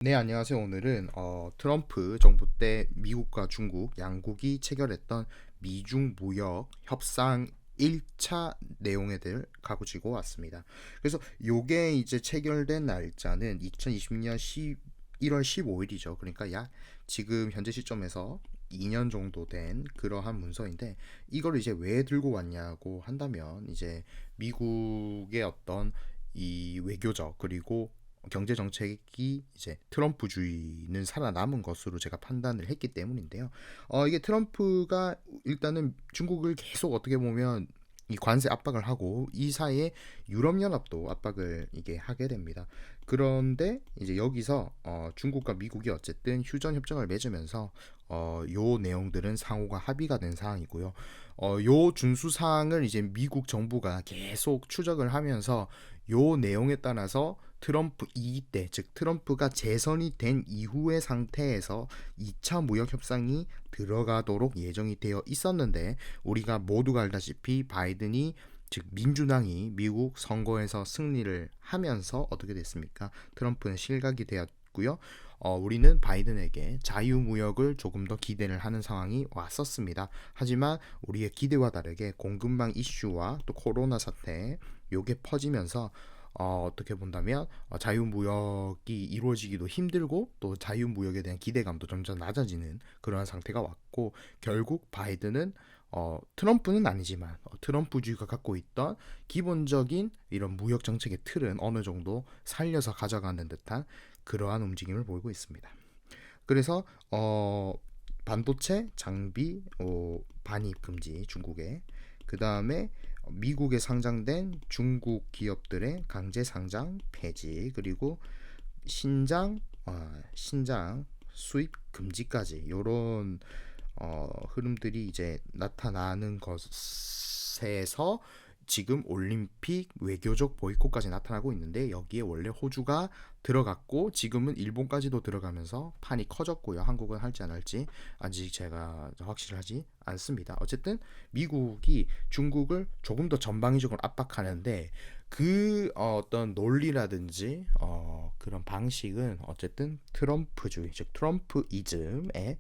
네, 안녕하세요. 오늘은 트럼프 정부 때 미국과 중국 양국이 체결했던 미중 무역 협상 1차 내용에 대해 가지고 왔습니다. 그래서 요게 이제 체결된 날짜는 2020년 1월 15일이죠. 그러니까 약 지금 현재 시점에서 2년 정도 된 그러한 문서인데, 이걸 이제 왜 들고 왔냐고 한다면, 이제 미국의 어떤 이 외교적 그리고 경제 정책이 이제 트럼프주의는 살아남은 것으로 제가 판단을 했기 때문인데요. 이게 트럼프가 일단은 중국을 계속 어떻게 보면 이 관세 압박을 하고, 이 사이에 유럽연합도 압박을 이게 하게 됩니다. 그런데 이제 여기서 중국과 미국이 어쨌든 휴전 협정을 맺으면서 요 내용들은 상호가 합의가 된 사항이고요. 요 준수 사항을 이제 미국 정부가 계속 추적을 하면서 요 내용에 따라서 트럼프 2기 때, 즉 트럼프가 재선이 된 이후의 상태에서 2차 무역 협상이 들어가도록 예정이 되어 있었는데, 우리가 모두가 알다시피 바이든이, 즉 민주당이 미국 선거에서 승리를 하면서 어떻게 됐습니까? 트럼프는 실각이 되었고요. 우리는 바이든에게 자유무역을 조금 더 기대를 하는 상황이 왔었습니다. 하지만 우리의 기대와 다르게 공급망 이슈와 또 코로나 사태 요게 퍼지면서 어떻게 본다면 자유무역이 이루어지기도 힘들고, 또 자유무역에 대한 기대감도 점점 낮아지는 그러한 상태가 왔고, 결국 바이든은 트럼프는 아니지만 트럼프주의가 갖고 있던 기본적인 이런 무역 정책의 틀은 어느 정도 살려서 가져가는 듯한 그러한 움직임을 보이고 있습니다. 그래서 반도체 장비 반입 금지 중국에, 그 다음에 미국에 상장된 중국 기업들의 강제 상장 폐지, 그리고 신장 수입 금지까지 이런 흐름들이 이제 나타나는 것에서 지금 올림픽 외교적 보이콧까지 나타나고 있는데, 여기에 원래 호주가 들어갔고 지금은 일본까지도 들어가면서 판이 커졌고요. 한국은 할지 안 할지 아직 제가 확실하지 않습니다. 어쨌든 미국이 중국을 조금 더 전방위적으로 압박하는데, 그 어떤 논리라든지 그런 방식은 어쨌든 트럼프주의, 즉 트럼프이즘에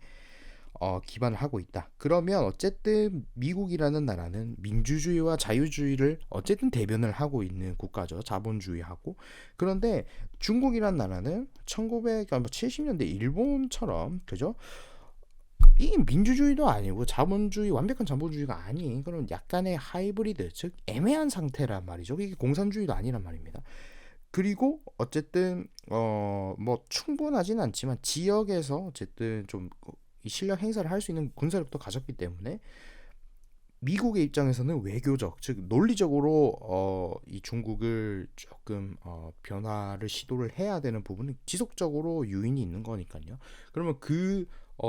기반을 하고 있다. 그러면 어쨌든 미국이라는 나라는 민주주의와 자유주의를 어쨌든 대변을 하고 있는 국가죠. 자본주의하고. 그런데 중국이라는 나라는 1970년대 일본처럼, 그죠? 이게 민주주의도 아니고 자본주의, 완벽한 자본주의가 아닌 그런 약간의 하이브리드, 즉 애매한 상태란 말이죠. 이게 공산주의도 아니란 말입니다. 그리고 어쨌든 뭐 충분하진 않지만 지역에서 어쨌든 좀 실력 행사를 할 수 있는 군사력도 가졌기 때문에, 미국의 입장에서는 외교적, 즉 논리적으로 이 중국을 조금 변화를 시도를 해야 되는 부분은 지속적으로 유인이 있는 거니까요. 그러면 그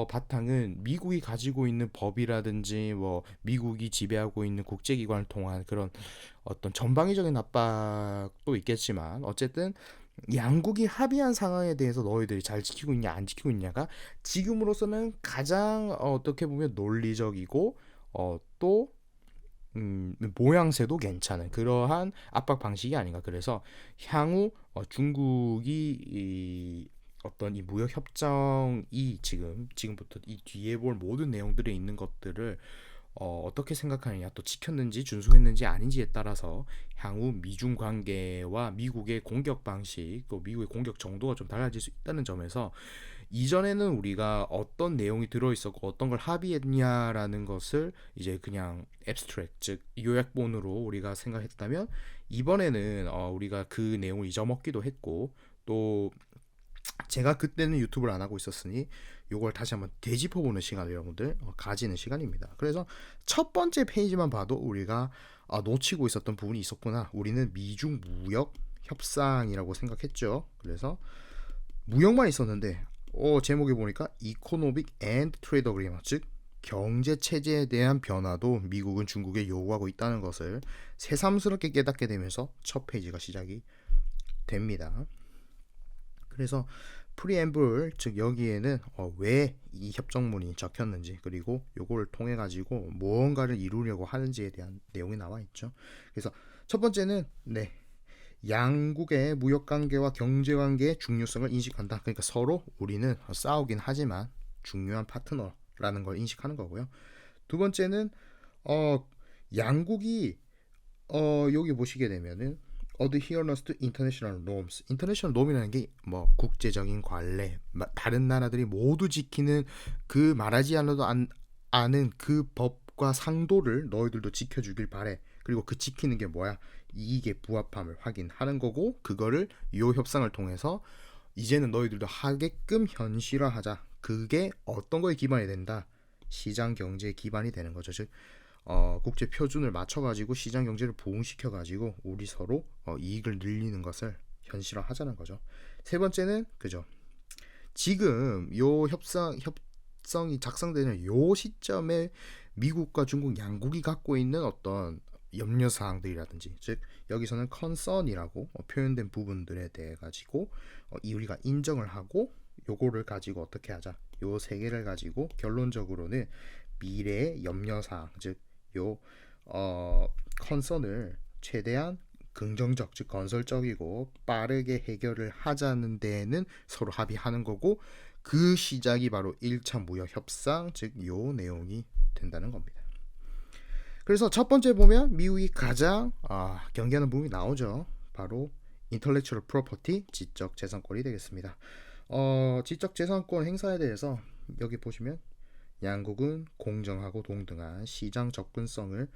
바탕은 미국이 가지고 있는 법이라든지, 뭐 미국이 지배하고 있는 국제기관을 통한 그런 어떤 전방위적인 압박도 있겠지만, 어쨌든 양국이 합의한 상황에 대해서 너희들이 잘 지키고 있냐 안 지키고 있냐가 지금으로서는 가장 어떻게 보면 논리적이고, 또 모양새도 괜찮은 그러한 압박 방식이 아닌가. 그래서 향후 중국이 어떤 이 무역 협정이 지금부터 이 뒤에 볼 모든 내용들에 있는 것들을 어떻게 생각하느냐, 또 지켰는지 준수했는지 아닌지에 따라서 향후 미중 관계와 미국의 공격 방식, 또 미국의 공격 정도가 좀 달라질 수 있다는 점에서, 이전에는 우리가 어떤 내용이 들어있었고 어떤 걸 합의했냐라는 것을 이제 그냥 앱스트랙, 즉 요약본으로 우리가 생각했다면, 이번에는 우리가 그 내용을 잊어먹기도 했고, 또 제가 그때는 유튜브를 안 하고 있었으니 요걸 다시 한번 되짚어보는 시간을 여러분들 가지는 시간입니다. 그래서 첫 번째 페이지만 봐도 우리가 놓치고 있었던 부분이 있었구나. 우리는 미중 무역 협상이라고 생각했죠. 그래서 무역만 있었는데 제목에 보니까 Economic and Trade Agreement, 즉 경제 체제에 대한 변화도 미국은 중국에 요구하고 있다는 것을 새삼스럽게 깨닫게 되면서 첫 페이지가 시작이 됩니다. 그래서 프리앰블, 즉 여기에는 왜 이 협정문이 적혔는지, 그리고 요거를 통해 가지고 무언가를 이루려고 하는지에 대한 내용이 나와 있죠. 그래서 첫 번째는 양국의 무역 관계와 경제 관계의 중요성을 인식한다. 그러니까 서로 우리는 싸우긴 하지만 중요한 파트너라는 걸 인식하는 거고요. 두 번째는 양국이 여기 보시게 되면은 adherence to international norms. international norm이라는 게 뭐 국제적인 관례, 다른 나라들이 모두 지키는 그 말하지 않아도 아는 그 법과 상도를 너희들도 지켜주길 바래. 그리고 그 지키는 게 뭐야? 이익에 부합함을 확인하는 거고, 그거를 요 협상을 통해서 이제는 너희들도 하게끔 현실화하자. 그게 어떤 거에 기반이 된다? 시장 경제에 기반이 되는 거죠. 즉 국제 표준을 맞춰가지고 시장 경제를 부흥시켜가지고 우리 서로 이익을 늘리는 것을 현실화하자는 거죠. 세 번째는 그죠. 지금 요 협성이 작성되는 요 시점에 미국과 중국 양국이 갖고 있는 어떤 염려 사항들이라든지, 즉 여기서는 컨선이라고 표현된 부분들에 대해 가지고 우리가 인정을 하고 요거를 가지고 어떻게 하자. 요 세 개를 가지고 결론적으로는 미래의 염려 사항, 즉 요 컨선을 최대한 긍정적, 즉 건설적이고 빠르게 해결을 하자는 데에는 서로 합의하는 거고, 그 시작이 바로 1차 무역 협상, 즉 요 내용이 된다는 겁니다. 그래서 첫 번째 보면 미국이 가장 경계하는 부분이 나오죠. 바로 intellectual property, 지적 재산권이 되겠습니다. 지적 재산권 행사에 대해서 여기 보시면 양국은 공정하고 동등한 시장 접근성을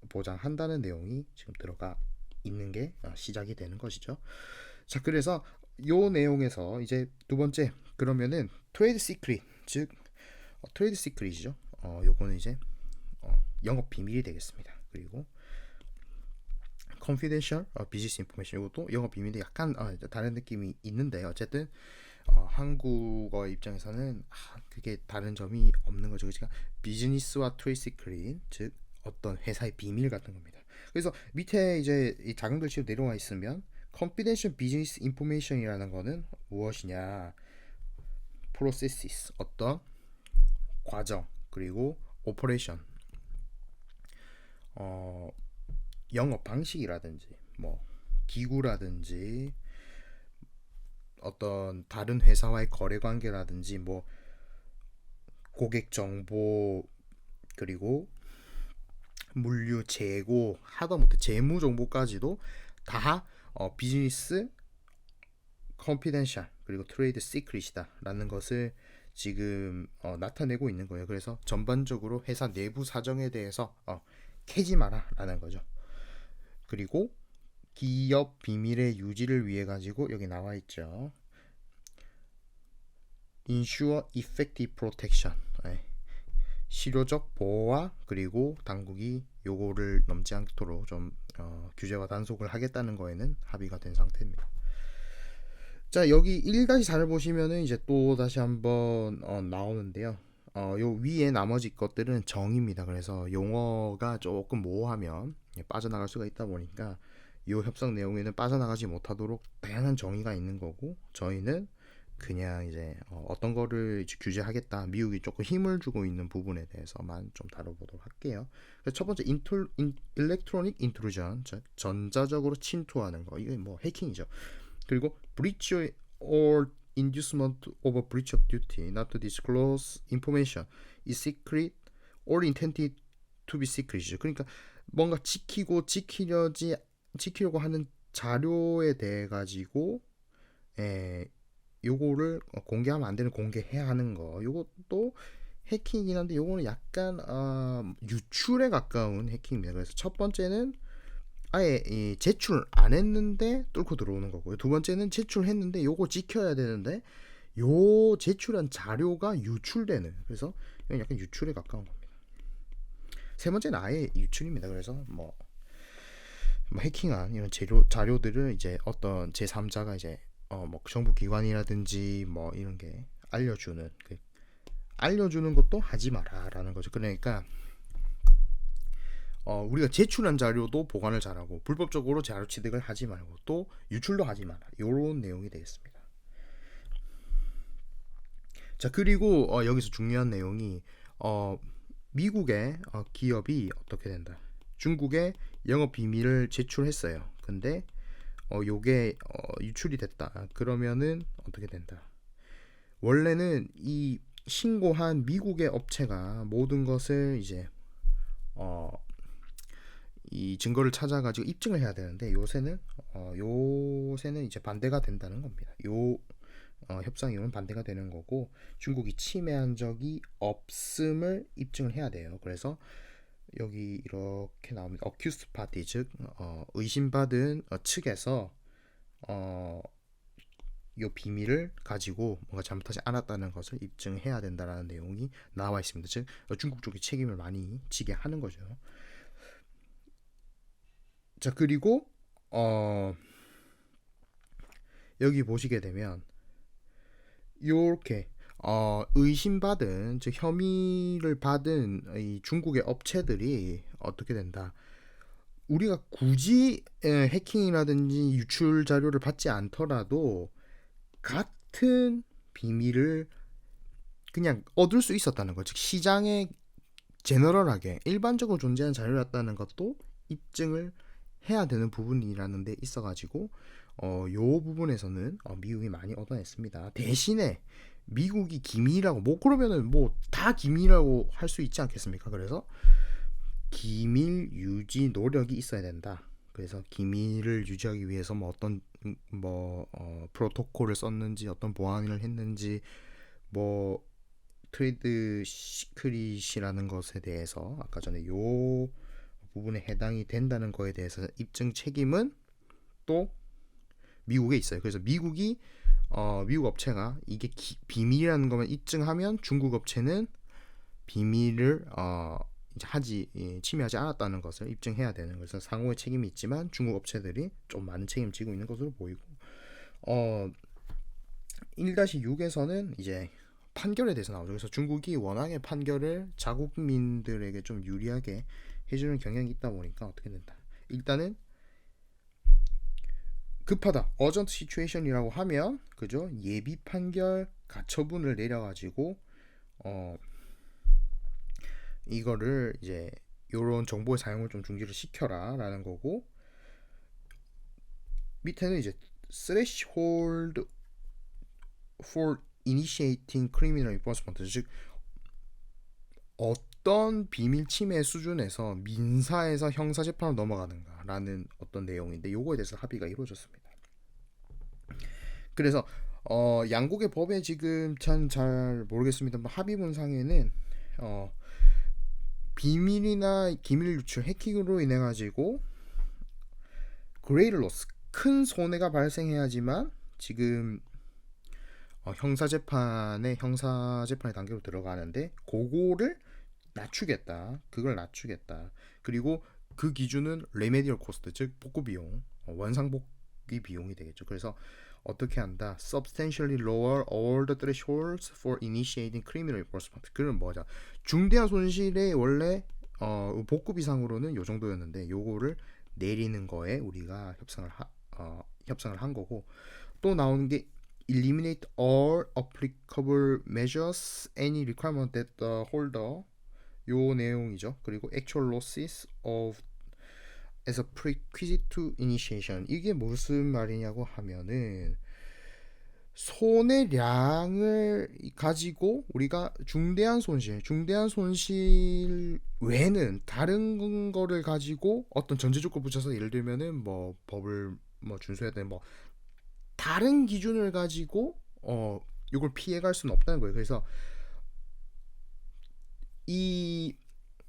보장한다는 내용이 지금 들어가 있는 게 시작이 되는 것이죠. 자, 그래서 요 내용에서 이제 두 번째, 그러면은 트레이드 시크릿, 즉 트레이드 시크릿이죠. 요거는 이제 영업 비밀이 되겠습니다. 그리고 confidential business information, 이것도 영업 비밀인데 약간 다른 느낌이 있는데, 어쨌든 한국어 입장에서는 그게 다른 점이 없는 거죠. 그러니까 비즈니스와 트레이드 시크릿, 즉 어떤 회사의 비밀 같은 겁니다. 그래서 밑에 이제 이 작은 글씨로 내려와 있으면 confidential business information이라는 거는 무엇이냐? processes, 어떤 과정, 그리고 operation, 영업 방식이라든지 뭐 기구라든지 어떤 다른 회사와의 거래 관계라든지 뭐 고객 정보, 그리고 물류 재고, 하다못해 재무 정보까지도 다 비즈니스 컨피덴셜 그리고 트레이드 시크릿이다 라는 것을 지금 나타내고 있는 거예요. 그래서 전반적으로 회사 내부 사정에 대해서 캐지 마라 라는 거죠. 그리고 기업 비밀의 유지를 위해 가지고 여기 나와 있죠. ensure effective protection, 실효적 보호와 그리고 당국이 요거를 넘지 않도록 좀 규제와 단속을 하겠다는 거에는 합의가 된 상태입니다. 자, 여기 1-4를 보시면은 이제 또 다시 한번 나오는데요. 요 위에 나머지 것들은 정의입니다. 그래서 용어가 조금 모호하면 빠져나갈 수가 있다 보니까 요 협상 내용에는 빠져나가지 못하도록 다양한 정의가 있는 거고, 저희는 그냥 이제 어떤 거를 이제 규제하겠다, 미국이 조금 힘을 주고 있는 부분에 대해서만 좀 다뤄보도록 할게요. 첫 번째 일렉트로닉 인트루전, 즉 전자적으로 침투하는 거, 이게 뭐 해킹이죠. 그리고 breach or inducement of a breach of duty not to disclose information is secret or intended to be secret이죠. 그러니까 뭔가 지키려고 하는 자료에 대해 가지고 요거를 공개하면 안 되는 공개해야 하는 거, 요것도 해킹이긴 한데 요거는 약간 유출에 가까운 해킹입니다. 그래서 첫 번째는 아예 제출 안 했는데 뚫고 들어오는 거고요. 두 번째는 제출했는데 요거 지켜야 되는데 요 제출한 자료가 유출되는, 그래서 이건 약간 유출에 가까운 겁니다. 세 번째는 아예 유출입니다. 그래서 뭐 해킹한 이런 자료들을 이제 어떤 제3자가 이제 뭐 정부 기관이라든지 뭐 이런 게 알려주는 것도 하지 마라라는 거죠. 그러니까 우리가 제출한 자료도 보관을 잘하고 불법적으로 자료 취득을 하지 말고 또 유출도 하지 마라, 이런 내용이 되겠습니다. 자, 그리고 여기서 중요한 내용이 미국의 기업이 어떻게 된다, 중국에 영업 비밀을 제출했어요. 근데 요게 유출이 됐다. 그러면은 어떻게 된다. 원래는 이 신고한 미국의 업체가 모든 것을 이제 어, 이 증거를 찾아가지고 입증을 해야 되는데 요새는 이제 반대가 된다는 겁니다. 요 협상 이후는 반대가 되는 거고 중국이 침해한 적이 없음을 입증을 해야 돼요. 그래서 여기 이렇게 나옵니다. accused party 즉 의심받은 측에서 어, 요 비밀을 가지고 뭔가 잘못하지 않았다는 것을 입증해야 된다라는 내용이 나와 있습니다. 즉 중국 쪽이 책임을 많이 지게 하는 거죠. 자 그리고 여기 보시게 되면 요렇게 의심받은 즉 혐의를 받은 이 중국의 업체들이 어떻게 된다. 우리가 굳이 해킹이라든지 유출 자료를 받지 않더라도 같은 비밀을 그냥 얻을 수 있었다는 것, 즉 시장에 제너럴하게 일반적으로 존재하는 자료였다는 것도 입증을 해야 되는 부분이라는 데 있어가지고 요 부분에서는 미국이 많이 얻어냈습니다. 대신에 미국이 기밀이라고 뭐 그러면은 뭐 다 기밀이라고 할 수 있지 않겠습니까? 그래서 기밀 유지 노력이 있어야 된다. 그래서 기밀을 유지하기 위해서 뭐 어떤 프로토콜을 썼는지 어떤 보안을 했는지 뭐 트레이드 시크릿이라는 것에 대해서 아까 전에 요 부분에 해당이 된다는 거에 대해서 입증 책임은 또 미국에 있어요. 그래서 미국 업체가 이게 비밀이라는 것만 입증하면 중국 업체는 비밀을 침해하지 않았다는 것을 입증해야 되는 것은 상호의 책임이 있지만 중국 업체들이 좀 많은 책임을 지고 있는 것으로 보이고 1-6에서는 이제 판결에 대해서 나오죠. 그래서 중국이 워낙에 판결을 자국민들에게 좀 유리하게 해주는 경향이 있다 보니까 어떻게 된다. 일단은 급하다, 어전트 시츄에이션이라고 하면 그죠? 예비 판결 가처분을 내려가지고 이거를 이제 요런 정보의 사용을 좀 중지를 시켜라라는 거고 밑에는 이제 threshold for initiating criminal enforcement 즉 어떤 비밀 침해 수준에서 민사에서 형사 재판으로 넘어가는가라는 어떤 내용인데 요거에 대해서 합의가 이루어졌습니다. 그래서 양국의 법에 지금 참 잘 모르겠습니다만 합의 문상에는 비밀이나 기밀 유출 해킹으로 인해 가지고 그레이트 로스 큰 손해가 발생해야지만 지금 형사 재판의 단계로 들어가는데 그거를 낮추겠다. 그걸 낮추겠다. 그리고 그 기준은 레메디얼 코스트 즉 복구 비용, 원상복귀 비용이 되겠죠. 그래서 어떻게 한다? Substantially lower all the thresholds for initiating criminal enforcement. 그건 뭐냐? 중대한 손실의 원래 복구 비상으로는 요 정도였는데 요거를 내리는 거에 우리가 협상을 한 거고 또 나오는 게 eliminate all applicable measures any requirement that the holder 요 내용이죠. 그리고 actual losses of as a prerequisite to initiation. 이게 무슨 말이냐고 하면은 손해량을 가지고 우리가 중대한 손실 외에는 다른 거를 가지고 어떤 전제 조건 붙여서 예를 들면은 뭐 법을 뭐 준수해야 되는 뭐 다른 기준을 가지고 이걸 피해갈 수는 없다는 거예요. 그래서 이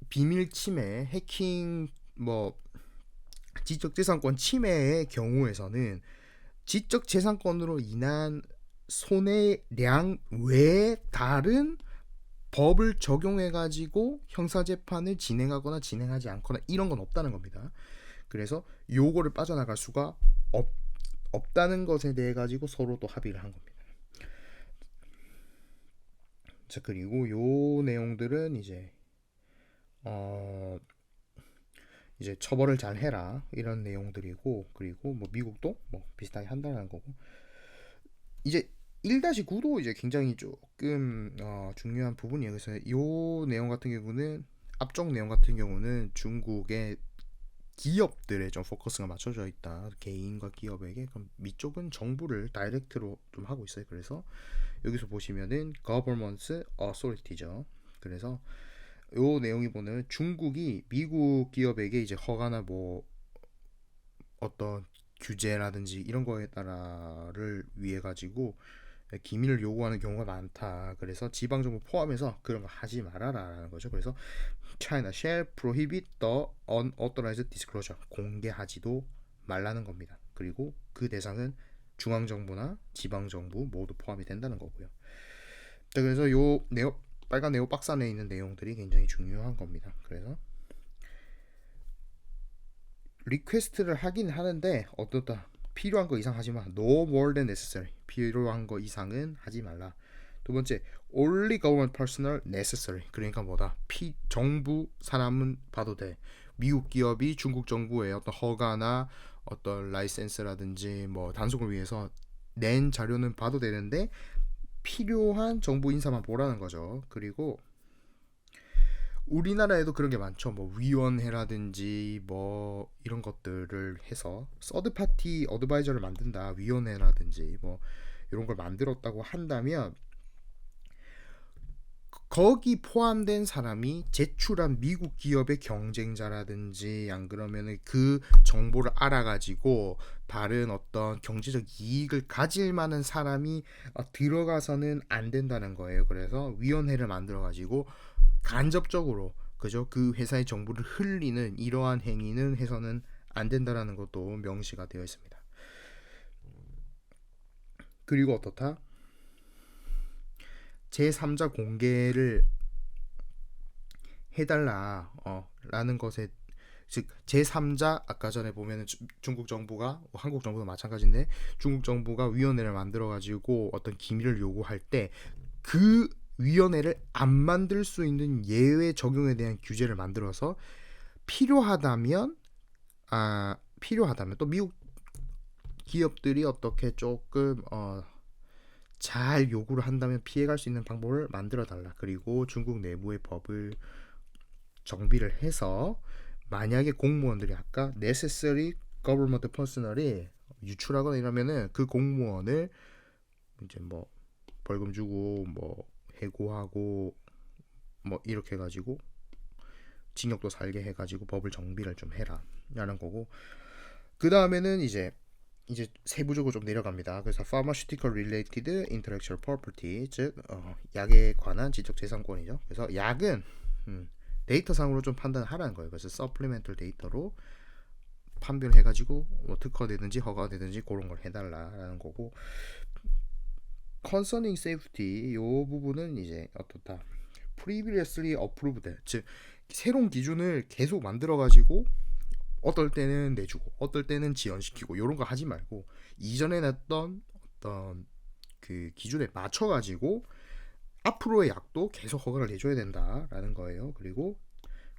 비밀 침해, 해킹, 뭐 지적재산권 침해의 경우에서는 지적재산권으로 인한 손해량 외에 다른 법을 적용해가지고 형사재판을 진행하거나 진행하지 않거나 이런 건 없다는 겁니다. 그래서 요거를 빠져나갈 수가 없다는 것에 대해 가지고 서로 또 합의를 한 겁니다. 자 그리고 요 내용들은 이제 이제 처벌을 잘 해라 이런 내용들이고 그리고 뭐 미국도 뭐 비슷하게 한다는 거고 이제 1-9도 이제 굉장히 조금 중요한 부분이에요. 그래서 요 내용 같은 경우는 앞쪽 내용 같은 경우는 중국의 기업들에 좀 포커스가 맞춰져 있다. 개인과 기업에게. 그럼 위쪽은 정부를 다이렉트로 좀 하고 있어요. 그래서 여기서 보시면은 government authority죠. 그래서 요 내용이 보면 중국이 미국 기업에게 이제 허가나 뭐 어떤 규제라든지 이런 거에 따라를 위해 가지고 기밀을 요구하는 경우가 많다. 그래서 지방 정부 포함해서 그런 거 하지 말아라라는 거죠. 그래서 China shall prohibit the unauthorized disclosure. 공개하지도 말라는 겁니다. 그리고 그 대상은 중앙 정부나 지방 정부 모두 포함이 된다는 거고요. 자, 그래서 요 네오 빨간 네오 박스 안에 있는 내용들이 굉장히 중요한 겁니다. 그래서 리퀘스트를 하긴 하는데 어떻다 필요한 거 이상 하지 마. No more than necessary. 필요한 거 이상은 하지 말라. 두 번째, only government personnel necessary. 그러니까 뭐다? 정부 사람은 봐도 돼. 미국 기업이 중국 정부의 어떤 허가나 어떤 라이센스라든지 뭐 단속을 위해서 낸 자료는 봐도 되는데 필요한 정부 인사만 보라는 거죠. 그리고 우리나라에도 그런 게 많죠. 뭐 위원회라든지 뭐 이런 것들을 해서 서드 파티 어드바이저를 만든다. 위원회라든지 뭐 이런 걸 만들었다고 한다면 거기 포함된 사람이 제출한 미국 기업의 경쟁자라든지 안 그러면은 그 정보를 알아가지고 다른 어떤 경제적 이익을 가질 만한 사람이 들어가서는 안 된다는 거예요. 그래서 위원회를 만들어 가지고 간접적으로 그죠 그 회사의 정보를 흘리는 이러한 행위는 해서는 안 된다라는 것도 명시가 되어 있습니다. 그리고 어떻다? 제3자 공개를 해달라 라는 것에 즉 제3자 아까 전에 보면은 중국 정부가 한국 정부도 마찬가지인데 중국 정부가 위원회를 만들어 가지고 어떤 기밀을 요구할 때 그 위원회를 안 만들 수 있는 예외 적용에 대한 규제를 만들어서 필요하다면 필요하다면 또 미국 기업들이 어떻게 조금 잘 요구를 한다면 피해갈 수 있는 방법을 만들어 달라. 그리고 중국 내부의 법을 정비를 해서 만약에 공무원들이 아까 necessary government personnel이 유출하거나 이러면은 그 공무원을 이제 뭐 벌금 주고 뭐 해고하고 뭐 이렇게 해가지고 징역도 살게 해가지고 법을 정비를 좀 해라라는 거고 그 다음에는 이제 세부적으로 좀 내려갑니다. 그래서 pharmaceutical related intellectual property 즉 약에 관한 지적재산권이죠. 그래서 약은 데이터상으로 좀 판단하라는 거예요. 그래서 supplemental 데이터로 판별해가지고 뭐 특허되든지 허가되든지 그런 걸 해달라라는 거고 concerning safety 요 부분은 이제 어떻다 previously approved 즉 새로운 기준을 계속 만들어가지고 어떨 때는 내주고 어떨 때는 지연시키고 이런 거 하지 말고 이전에 냈던 어떤 그 기준에 맞춰가지고 앞으로의 약도 계속 허가를 내줘야 된다라는 거예요. 그리고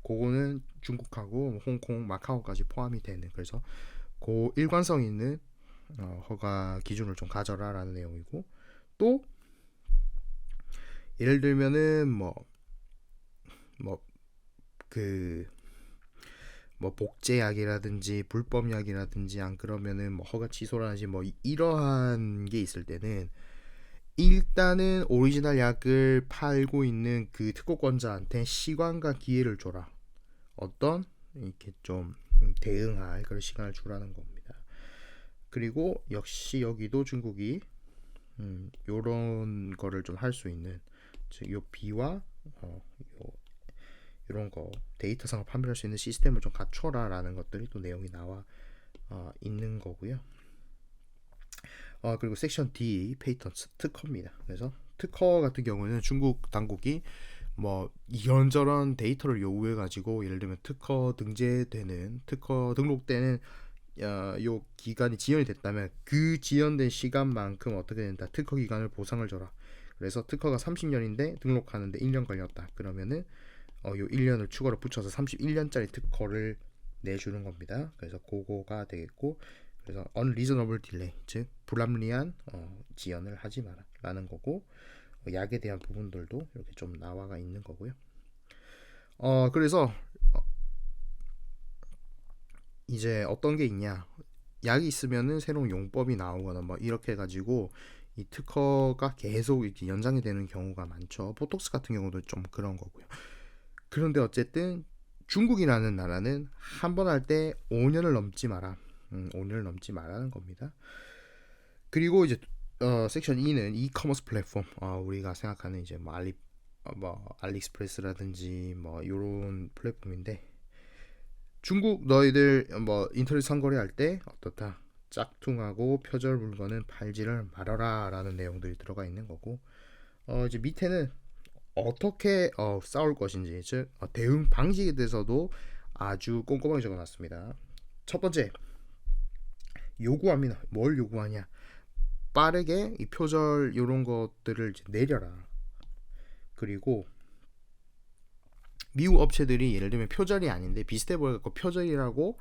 그거는 중국하고 홍콩, 마카오까지 포함이 되는 그래서 그 일관성 있는 허가 기준을 좀 가져라라는 내용이고 또 예를 들면은 그 뭐 복제약이라든지 불법약이라든지 안 그러면은 뭐 허가 취소라든지 뭐 이러한 게 있을 때는 일단은 오리지널 약을 팔고 있는 그 특허권자한테 시간과 기회를 줘라. 어떤 이렇게 좀 대응할 그런 시간을 주라는 겁니다. 그리고 역시 여기도 중국이 요런 거를 좀 할 수 있는 즉 요 비와 요 이런 거 데이터상을 판별할 수 있는 시스템을 좀 갖춰라라는 것들이 또 내용이 나와 있는 거고요. 그리고 섹션 D 페이턴트 특허입니다. 그래서 특허 같은 경우는 중국 당국이 뭐 이런저런 데이터를 요구해 가지고 예를 들면 특허 등재되는 특허 등록되는 요 기간이 지연이 됐다면 그 지연된 시간만큼 어떻게 된다 특허 기간을 보상을 줘라. 그래서 특허가 30년인데 등록하는데 1년 걸렸다. 그러면은 요 1년을 추가로 붙여서 31년짜리 특허를 내주는 겁니다. 그래서 그거가 되겠고 그래서 unreasonable delay 즉 불합리한 지연을 하지 마라 라는 거고 약에 대한 부분들도 이렇게 좀 나와가 있는 거고요. 그래서 이제 어떤 게 있냐, 약이 있으면은 새로운 용법이 나오거나 뭐 이렇게 해가지고 이 특허가 계속 이렇게 연장이 되는 경우가 많죠. 보톡스 같은 경우도 좀 그런 거고요. 그런데 어쨌든 중국이라는 나라는 한 번 할 때 5년을 넘지 마라. 5년을 넘지 말라는 겁니다. 그리고 이제 섹션 2는 이커머스 플랫폼. 우리가 생각하는 이제 뭐 알리익스프레스라든지 뭐 이런 플랫폼인데, 중국 너희들 뭐 인터넷 상거래 할때 어떻다. 짝퉁하고 표절 물건은 팔지를 말아라라는 내용들이 들어가 있는 거고, 이제 밑에는 어떻게 싸울 것인지, 즉 대응 방식에 대해서도 아주 꼼꼼하게 적어놨습니다. 첫 번째, 요구합니다. 뭘 요구하냐? 빠르게 이 표절 이런 것들을 이제 내려라. 그리고 미국 업체들이 예를 들면 표절이 아닌데 비슷해 보여서 표절이라고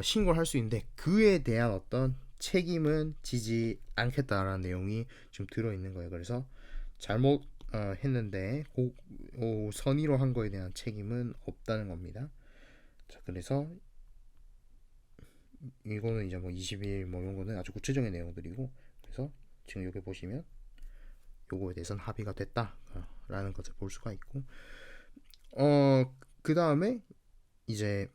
신고를 할 수 있는데, 그에 대한 어떤 책임은 지지 않겠다라는 내용이 좀 들어있는 거예요. 그래서 잘못 했는데 선의로 한 거에 대한 책임은 없다는 겁니다. 자, 그래서 이거는 이제 뭐 20일 뭐 이런 거는 아주 구체적인 내용들이고, 그래서 지금 여기 보시면 요거에 대해서는 합의가 됐다라는 것을 볼 수가 있고, 그 다음에 이제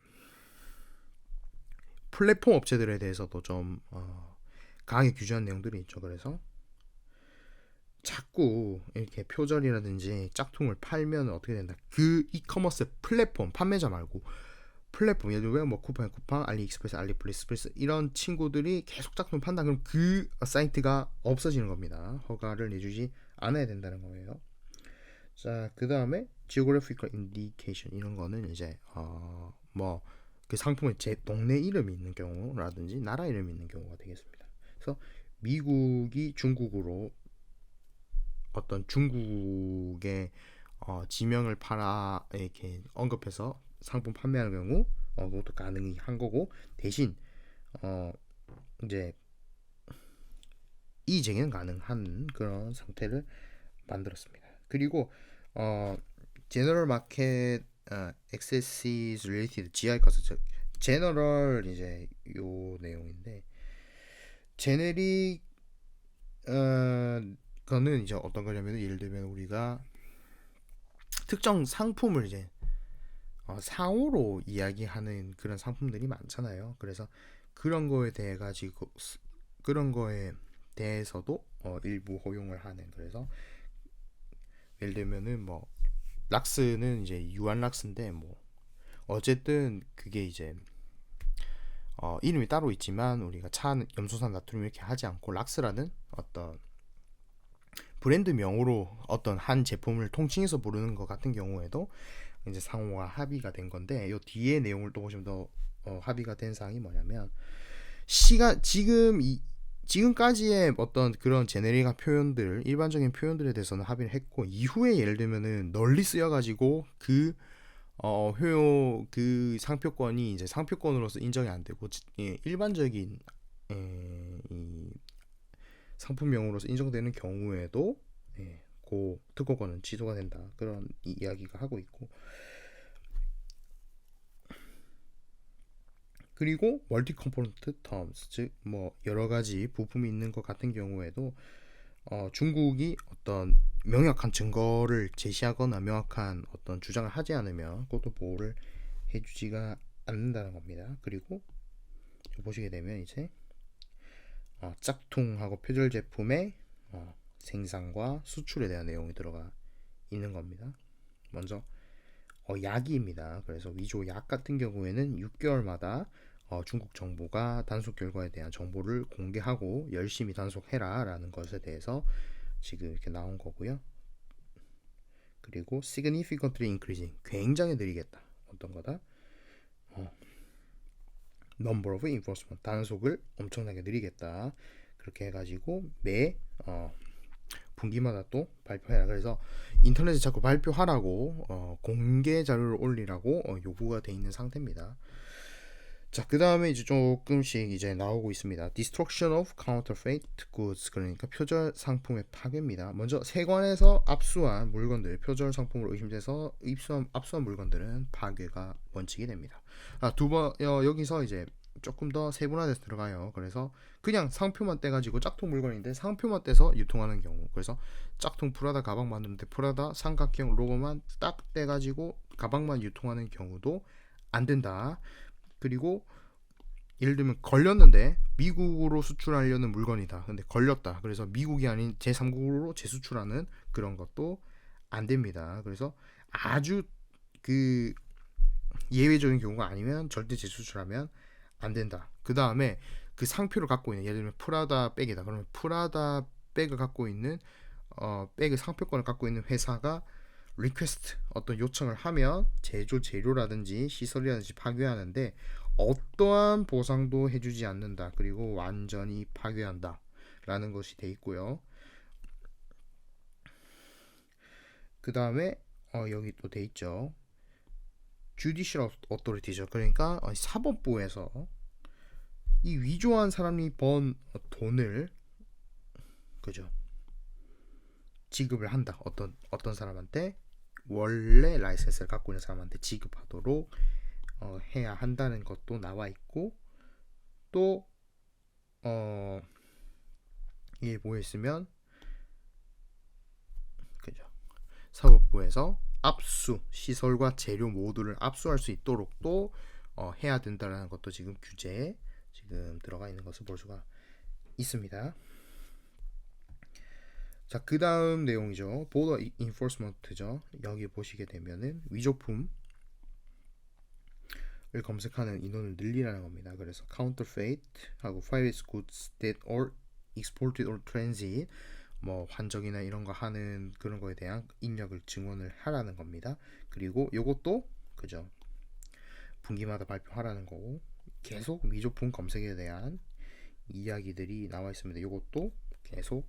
플랫폼 업체들에 대해서도 좀 강하게 규제한 내용들이 있죠. 그래서 자꾸 이렇게 표절이라든지 짝퉁을 팔면 어떻게 된다. 그 이커머스 플랫폼 판매자 말고 플랫폼, 예를 들면 뭐 쿠팡, 알리익스프레스, 알리플레스프레스 이런 친구들이 계속 짝퉁 판다. 그럼 그 사이트가 없어지는 겁니다. 허가를 내주지 않아야 된다는 거예요. 자, 그 다음에 geographical indication 이런 거는 이제 뭐 그 상품의 제 동네 이름이 있는 경우라든지 나라 이름이 있는 경우가 되겠습니다. 그래서 미국이 중국으로 어떤 중국의 지명을 팔아 이렇게 언급해서 상품 판매하는 경우 그것도 가능한 거고, 대신 이제 이의제기는 가능한 그런 상태를 만들었습니다. 그리고 제너럴 마켓 액세시스 릴레이티드 GI 커스, 제너럴 이제 요 내용인데, 제네릭 거는 이제 어떤 거냐면, 예를 들면 우리가 특정 상품을 이제 상호로 이야기하는 그런 상품들이 많잖아요. 그래서 그런 거에 대해 가지고 그런 거에 대해서도 일부 허용을 하는. 그래서 예를 들면은 뭐 락스는 이제 유한 락스인데, 뭐 어쨌든 그게 이제 이름이 따로 있지만 우리가 차 염소산 나트륨 이렇게 하지 않고 락스라는 어떤 브랜드 명으로 어떤 한 제품을 통칭해서 부르는 것 같은 경우에도 이제 상호가 합의가 된 건데, 요 뒤에 내용을 또 보시면 더 합의가 된 사항이 뭐냐면, 지금까지의 어떤 그런 제네릭한 표현들, 일반적인 표현들에 대해서는 합의를 했고, 이후에 예를 들면은 널리 쓰여가지고 그 효용 그 상표권이 이제 상표권으로서 인정이 안 되고 일반적인 이 상품명으로서 인정되는 경우에도 그 특허권은 취소가 된다, 그런 이야기가 하고 있고, 그리고 멀티 컴포넌트 텀스, 즉 뭐 여러 가지 부품이 있는 것 같은 경우에도 중국이 어떤 명확한 증거를 제시하거나 명확한 어떤 주장을 하지 않으면 그것도 보호를 해주지가 않는다는 겁니다. 그리고 보시게 되면 이제 짝퉁하고 표절 제품의 생산과 수출에 대한 내용이 들어가 있는 겁니다. 먼저 약입니다. 그래서 위조 약 같은 경우에는 6개월마다 중국 정부가 단속 결과에 대한 정보를 공개하고 열심히 단속해라 라는 것에 대해서 지금 이렇게 나온 거고요. 그리고 significantly increasing, 굉장히 느리겠다. 어떤 거다? number of enforcement, 단속을 엄청나게 느리겠다. 그렇게 해가지고 매 분기마다 또 발표해라. 그래서 인터넷에 자꾸 발표하라고 공개 자료를 올리라고 요구가 돼 있는 상태입니다. 자, 그 다음에 이제 조금씩 이제 나오고 있습니다. Destruction of counterfeit goods, 그러니까 표절 상품의 파괴입니다. 먼저 세관에서 압수한 물건들, 표절 상품으로 의심돼서 압수한 물건들은 파괴가 원칙이 됩니다. 여기서 이제 조금 더 세분화돼서 들어가요. 그래서 그냥 상표만 떼가지고 짝퉁 물건인데 상표만 떼서 유통하는 경우, 그래서 짝퉁 프라다 가방 만드는데 프라다 삼각형 로고만 딱 떼가지고 가방만 유통하는 경우도 안 된다. 그리고 예를 들면 걸렸는데 미국으로 수출하려는 물건이다. 근데 걸렸다. 그래서 미국이 아닌 제3국으로 재수출하는 그런 것도 안 됩니다. 그래서 아주 그 예외적인 경우가 아니면 절대 재수출하면 안 된다. 그 다음에 그 상표를 갖고 있는, 예를 들면 프라다 백이다. 그러면 프라다 백을 갖고 있는 백의 상표권을 갖고 있는 회사가 리퀘스트, 어떤 요청을 하면 제조 재료라든지 시설이라든지 파괴하는데 어떠한 보상도 해주지 않는다. 그리고 완전히 파괴한다 라는 것이 돼 있고요. 그 다음에 여기 또 돼 있죠. 주디셜 어토리티죠. 그러니까 사법부에서 이 위조한 사람이 번 돈을, 그죠, 지급을 한다. 어떤 사람한테, 원래 라이센스를 갖고 있는 사람한테 지급하도록 해야 한다는 것도 나와 있고, 또 이게 뭐였으면, 그죠, 사법부에서 압수, 시설과 재료 모두를 압수할 수 있도록 또 해야 된다는 것도 지금 규제에 지금 들어가 있는 것을 볼 수가 있습니다. 자, 그 다음 내용이죠. Border Enforcement죠. 여기 보시게 되면은 위조품을 검색하는 인원을 늘리라는 겁니다. 그래서 counterfeit 하고 pirates goods that are exported or transit, 뭐 환적이나 이런 거 하는 그런 거에 대한 인력을 증원을 하라는 겁니다. 그리고 요것도, 그죠, 분기마다 발표하라는 거고, 계속 위조품 검색에 대한 이야기들이 나와 있습니다. 요것도 계속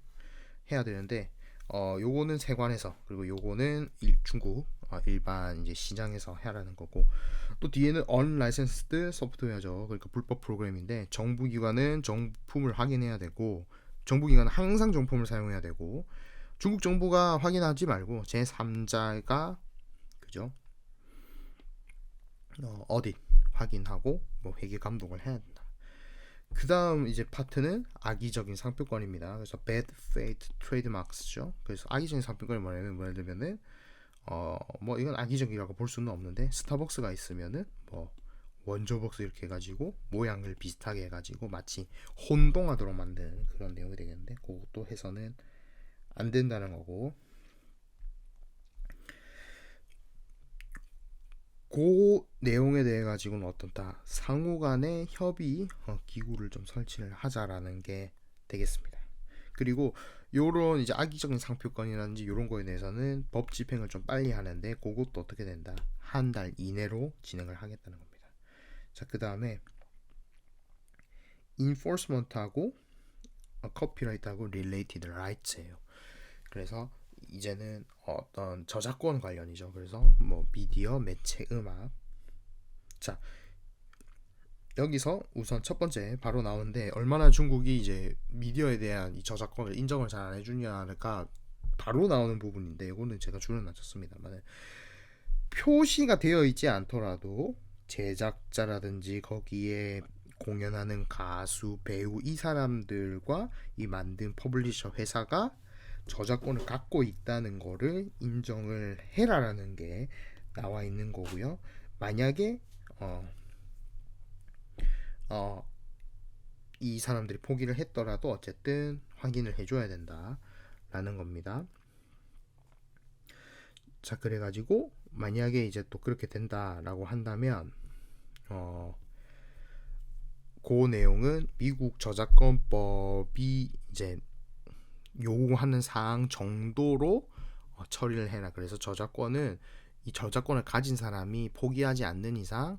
해야 되는데 요거는 세관에서, 그리고 요거는 중국 일반 이제 시장에서 하라는 거고, 또 뒤에는 unlicensed software죠. 그러니까 불법 프로그램인데 정부기관은 정품을 확인해야 되고, 정부기관은 항상 정품을 사용해야 되고, 중국 정부가 확인하지 말고 제3자가, 그죠, 어딧 확인하고 뭐 회계 감독을 해야 된다. 그 다음 이제 파트는 악의적인 상표권입니다. 그래서 bad faith trademarks죠. 그래서 악의적인 상표권이 뭐냐면, 예를 들면은 뭐 이건 악의적이라고 볼 수는 없는데, 스타벅스가 있으면은 뭐 원조벅스 이렇게 해가지고 모양을 비슷하게 해가지고 마치 혼동하도록 만드는 그런 내용이 되겠는데, 그것도 해서는 안 된다는 거고, 그 내용에 대해 가지고는 어떤다, 상호간의 협의 기구를 좀 설치를 하자라는 게 되겠습니다. 그리고 요런 이제 악의적인 상표권이라든지 요런 거에 대해서는 법 집행을 좀 빨리 하는데, 그것도 어떻게 된다, 한 달 이내로 진행을 하겠다는 겁니다. 자, 그 다음에 enforcement하고 copyright하고 related rights예요. 그래서 이제는 어떤 저작권 관련이죠. 그래서 뭐 미디어, 매체, 음악. 자, 여기서 우선 첫 번째 바로 나오는데, 얼마나 중국이 이제 미디어에 대한 이 저작권을 인정을 잘 안 해주냐가 바로 나오는 부분인데, 이거는 제가 줄여놨습니다만, 표시가 되어 있지 않더라도 제작자라든지 거기에 공연하는 가수, 배우, 이 사람들과 이 만든 퍼블리셔 회사가 저작권을 갖고 있다는 거를 인정을 해라라는 게 나와 있는 거고요. 만약에 이 사람들이 포기를 했더라도 어쨌든 확인을 해줘야 된다라는 겁니다. 자, 그래가지고 만약에 이제 또 그렇게 된다라고 한다면 그 내용은 미국 저작권법이 이제 요구하는 사항 정도로 처리를 해라. 그래서 저작권은, 이 저작권을 가진 사람이 포기하지 않는 이상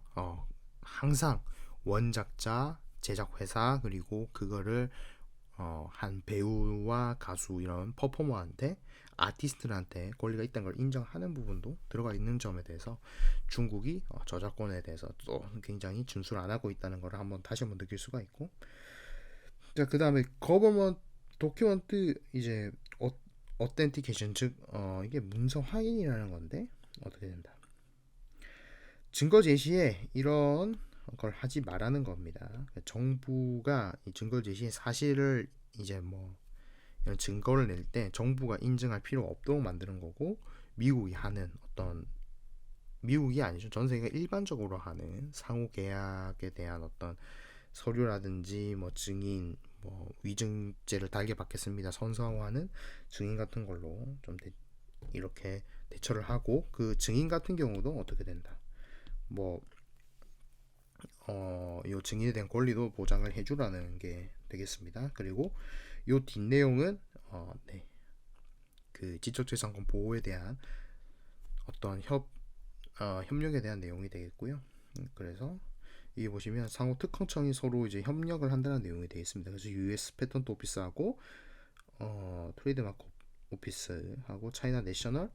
항상 원작자, 제작회사, 그리고 그거를 한 배우와 가수 이런 퍼포머한테 아티스트한테 권리가 있다는 걸 인정하는 부분도 들어가 있는 점에 대해서 중국이 저작권에 대해서 또 굉장히 준수를 안 하고 있다는 걸 다시 한번 느낄 수가 있고. 자, 그다음에 거버먼 도큐먼트 이제 어텐티케이션, 즉 이게 문서 확인이라는 건데 어떻게 된다. 증거 제시에 이런 걸 하지 말라는 겁니다. 정부가 이 증거 제시의 사실을 이제 뭐 이런 증거를 낼 때 정부가 인정할 필요가 없도록 만드는 거고, 미국이 하는 미국이 아니죠. 전 세계가 일반적으로 하는 상호 계약에 대한 어떤 서류라든지 뭐 증인, 뭐 위증죄를 달게 받겠습니다 선서하고 하는 증인 같은 걸로 좀 이렇게 대처를 하고, 그 증인 같은 경우도 어떻게 된다. 요 증인에 대한 권리도 보장을 해주라는 게 되겠습니다. 그리고 요 뒷내용은 그 지적재산권 보호에 대한 어떤 협력에 대한 내용이 되겠고요. 그래서 여기 보시면 상호 특허청이 서로 이제 협력을 한다는 내용이 되어 있습니다. 그래서 US 패턴트 오피스하고 트레이드마크 오피스하고 차이나 내셔널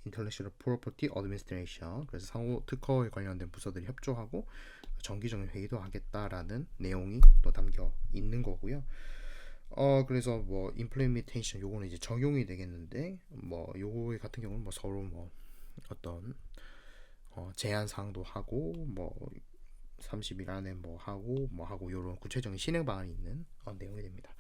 인텔렉츄얼 프로퍼티 어드미니스트레이션, 그래서 상호 특허에 관련된 부서들이 협조하고 정기적인 회의도 하겠다라는 내용이 또 담겨 있는 거고요. 그래서 뭐 임플리멘테이션 요거는 이제 적용이 되겠는데, 뭐 요거 같은 경우는 뭐 서로 뭐 어떤 제한 사항도 하고 뭐 30일 안에 뭐 하고 요런 구체적인 실행 방안이 있는 내용이 됩니다.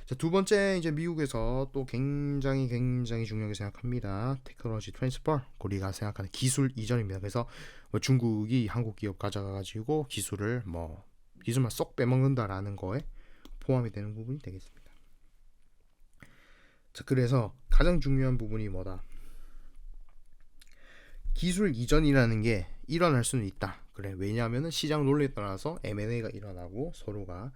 자, 두 번째, 이제 미국에서 또 굉장히 중요하게 생각합니다. 테크놀로지 트랜스퍼, 우리가 생각하는 기술 이전입니다. 그래서 뭐 중국이 한국 기업 가져가가지고 기술만 쏙 빼먹는다라는 거에 포함이 되는 부분이 되겠습니다. 자, 그래서 가장 중요한 부분이 뭐다? 기술 이전이라는 게 일어날 수는 있다. 그래, 왜냐하면 시장 논리에 따라서 M&A가 일어나고 서로가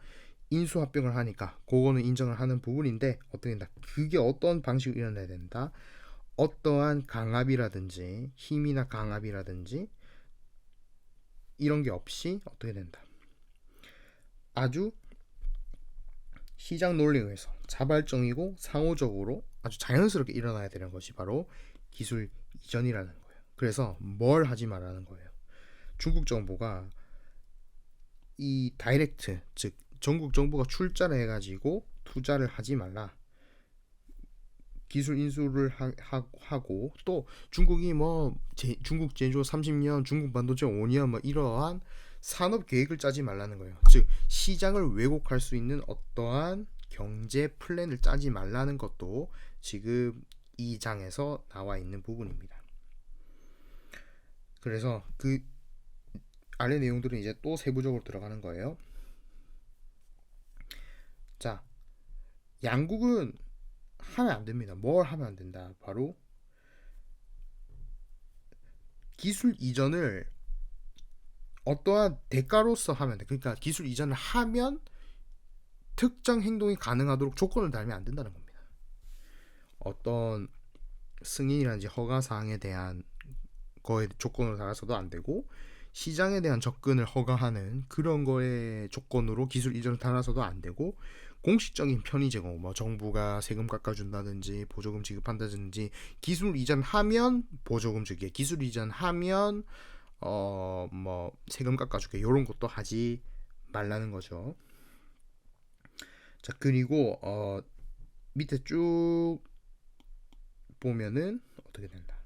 인수합병을 하니까 그거는 인정을 하는 부분인데, 어떻게 된다? 그게 어떤 방식으로 일어나야 된다? 어떠한 강압이라든지 힘이나 강압이라든지 이런 게 없이 어떻게 된다? 아주 시장 논리에 의해서 자발적이고 상호적으로 아주 자연스럽게 일어나야 되는 것이 바로 기술 이전이라는 거예요. 그래서 뭘 하지 말라는 거예요. 중국 정부가 이 다이렉트, 즉 전국 정부가 출자를 해가지고 투자를 하지 말라, 기술 인수를 하고, 또 중국이 중국 제조 30년, 중국 반도체 5년 뭐 이러한 산업 계획을 짜지 말라는 거예요. 즉 시장을 왜곡할 수 있는 어떠한 경제 플랜을 짜지 말라는 것도 지금 이 장에서 나와 있는 부분입니다. 그래서 그 아래 내용들은 이제 또 세부적으로 들어가는 거예요. 자, 양국은 하면 안 됩니다. 뭘 하면 안 된다? 바로 기술 이전을 어떠한 대가로서 하면 돼. 그러니까 기술 이전을 하면 특정 행동이 가능하도록 조건을 달면 안 된다는 겁니다. 어떤 승인이라든지 허가 사항에 대한 거에 조건을 달아서도 안 되고, 시장에 대한 접근을 허가하는 그런 거에 조건으로 기술 이전을 달아서도 안 되고, 공식적인 편의 제공, 뭐 정부가 세금 깎아준다든지 보조금 지급한다든지, 기술 이전하면 보조금 주게, 기술 이전하면 뭐 세금 깎아주게, 이런 것도 하지 말라는 거죠. 자, 그리고 밑에 쭉 보면은 어떻게 된다?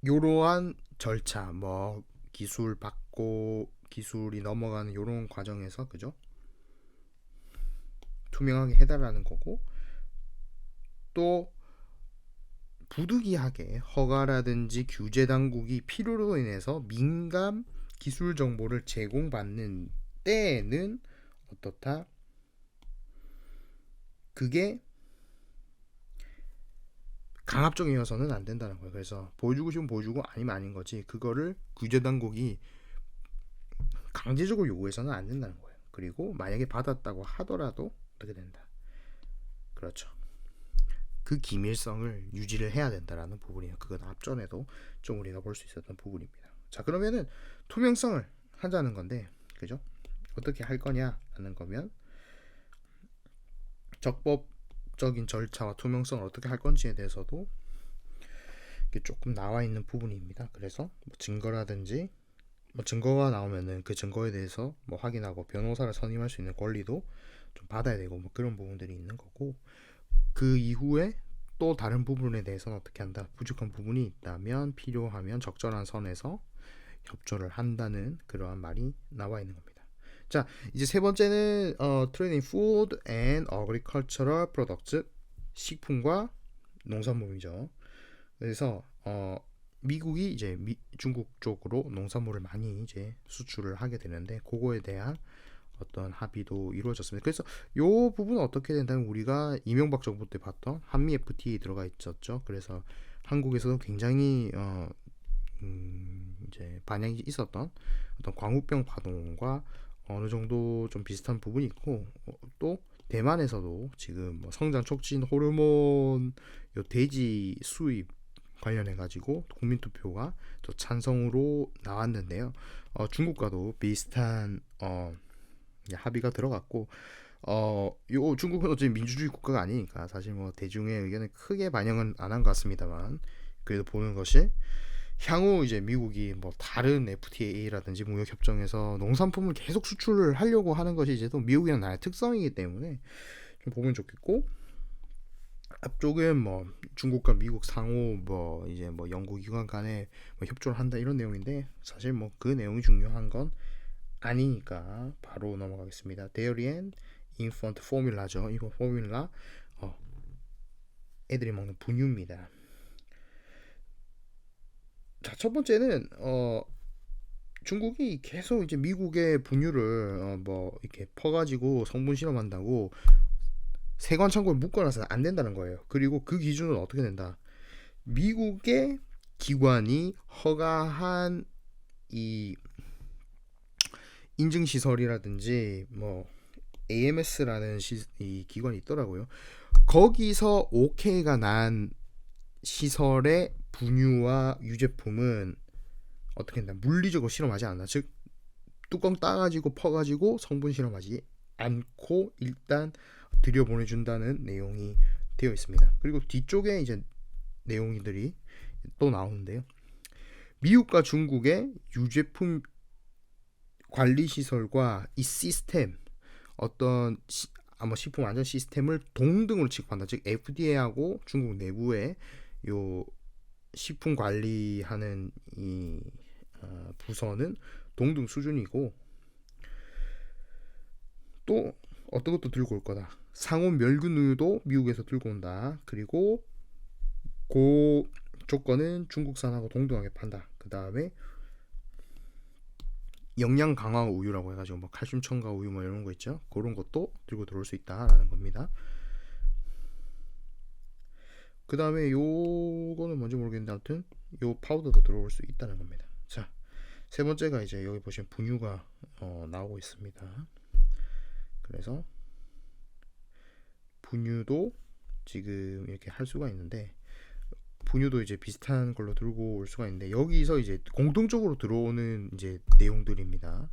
요러한 절차, 뭐 기술 받고 기술이 넘어가는 요런 과정에서, 그죠? 투명하게 해달라는 거고, 또 부득이하게 허가라든지 규제 당국이 필요로 인해서 민감 기술 정보를 제공받는 때에는 어떻다? 그게 강압적이어서는 안 된다는 거예요. 그래서 보여주고 싶으면 보여주고 아니면 아닌 거지, 그거를 규제 당국이 강제적으로 요구해서는 안 된다는 거예요. 그리고 만약에 받았다고 하더라도 어떻게 된다? 그렇죠. 그 기밀성을 유지를 해야 된다라는 부분이에요. 그건 앞전에도 좀 우리가 볼 수 있었던 부분입니다. 자, 그러면은 투명성을 하자는 건데, 그죠? 어떻게 할 거냐? 라는 거면 적법적인 절차와 투명성을 어떻게 할 건지에 대해서도 이게 조금 나와 있는 부분입니다. 그래서 뭐 증거라든지 뭐 증거가 나오면은 그 증거에 대해서 뭐 확인하고 변호사를 선임할 수 있는 권리도 좀 받아야 되고 뭐 그런 부분들이 있는 거고, 그 이후에 또 다른 부분에 대해서는 어떻게 한다, 부족한 부분이 있다면 필요하면 적절한 선에서 협조를 한다는 그러한 말이 나와 있는 겁니다. 자, 이제 세 번째는 Trading Food and Agricultural Products, 식품과 농산물이죠. 그래서 미국이 이제 중국 쪽으로 농산물을 많이 이제 수출을 하게 되는데 그거에 대한 어떤 합의도 이루어졌습니다. 그래서 요 부분은 어떻게 된다면 우리가 이명박 정부 때 봤던 한미 FTA 들어가 있었죠. 그래서 한국에서도 굉장히 이제 반향이 있었던 어떤 광우병 파동과 어느 정도 좀 비슷한 부분이 있고, 또 대만에서도 지금 뭐 성장 촉진 호르몬 요 돼지 수입 관련해 가지고 국민투표가 또 찬성으로 나왔는데요. 중국과도 비슷한 합의가 들어갔고, 요 중국은 어차피 민주주의 국가가 아니니까 사실 뭐 대중의 의견을 크게 반영은 안 한 것 같습니다만, 그래도 보는 것이 향후 이제 미국이 뭐 다른 FTA라든지 무역 협정에서 농산품을 계속 수출을 하려고 하는 것이 이제 또 미국이라는 나라의 특성이기 때문에 좀 보면 좋겠고, 앞쪽은 뭐 중국과 미국 상호 뭐 이제 뭐 연구기관 간에 뭐 협조를 한다 이런 내용인데, 사실 뭐 그 내용이 중요한 건 아니니까 바로 넘어가겠습니다. 데어리 앤 인펀트 포뮬라죠. 이거 포뮬라 애들이 먹는 분유입니다. 자, 첫 번째는 중국이 계속 이제 미국의 분유를 뭐 이렇게 퍼가지고 성분 실험한다고 세관 창고에 묶어놔서는 안 된다는 거예요. 그리고 그 기준은 어떻게 된다? 미국의 기관이 허가한 이 인증 시설이라든지 뭐 AMS라는 이 기관이 있더라고요. 거기서 OK가 난 시설의 분유와 유제품은 어떻게 된다? 물리적으로 실험하지 않아. 즉 뚜껑 따가지고 퍼가지고 성분 실험하지 않고 일단 들여보내준다는 내용이 되어 있습니다. 그리고 뒤쪽에 이제 내용들이 또 나오는데요. 미국과 중국의 유제품 관리 시설과 이 시스템, 어떤 아마 식품 안전 시스템을 동등으로 취급한다. 즉 FDA하고 중국 내부의 요 식품 관리하는 이 부서는 동등 수준이고, 또 어떤 것도 들고 올 거다. 상온 멸균 우유도 미국에서 들고 온다. 그리고 그 조건은 중국산하고 동등하게 판다. 그 다음에 영양 강화 우유라고 해가지고 뭐 칼슘 첨가 우유 뭐 이런 거 있죠. 그런 것도 들고 들어올 수 있다라는 겁니다. 그 다음에 요거는 뭔지 모르겠는데 아무튼 요 파우더도 들어올 수 있다는 겁니다. 자, 세 번째가 이제 여기 보시면 분유가 나오고 있습니다. 그래서 분유도 지금 이렇게 할 수가 있는데, 분유도 이제 비슷한 걸로 들고 올 수가 있는데, 여기서 이제 공통적으로 들어오는 이제 내용들입니다.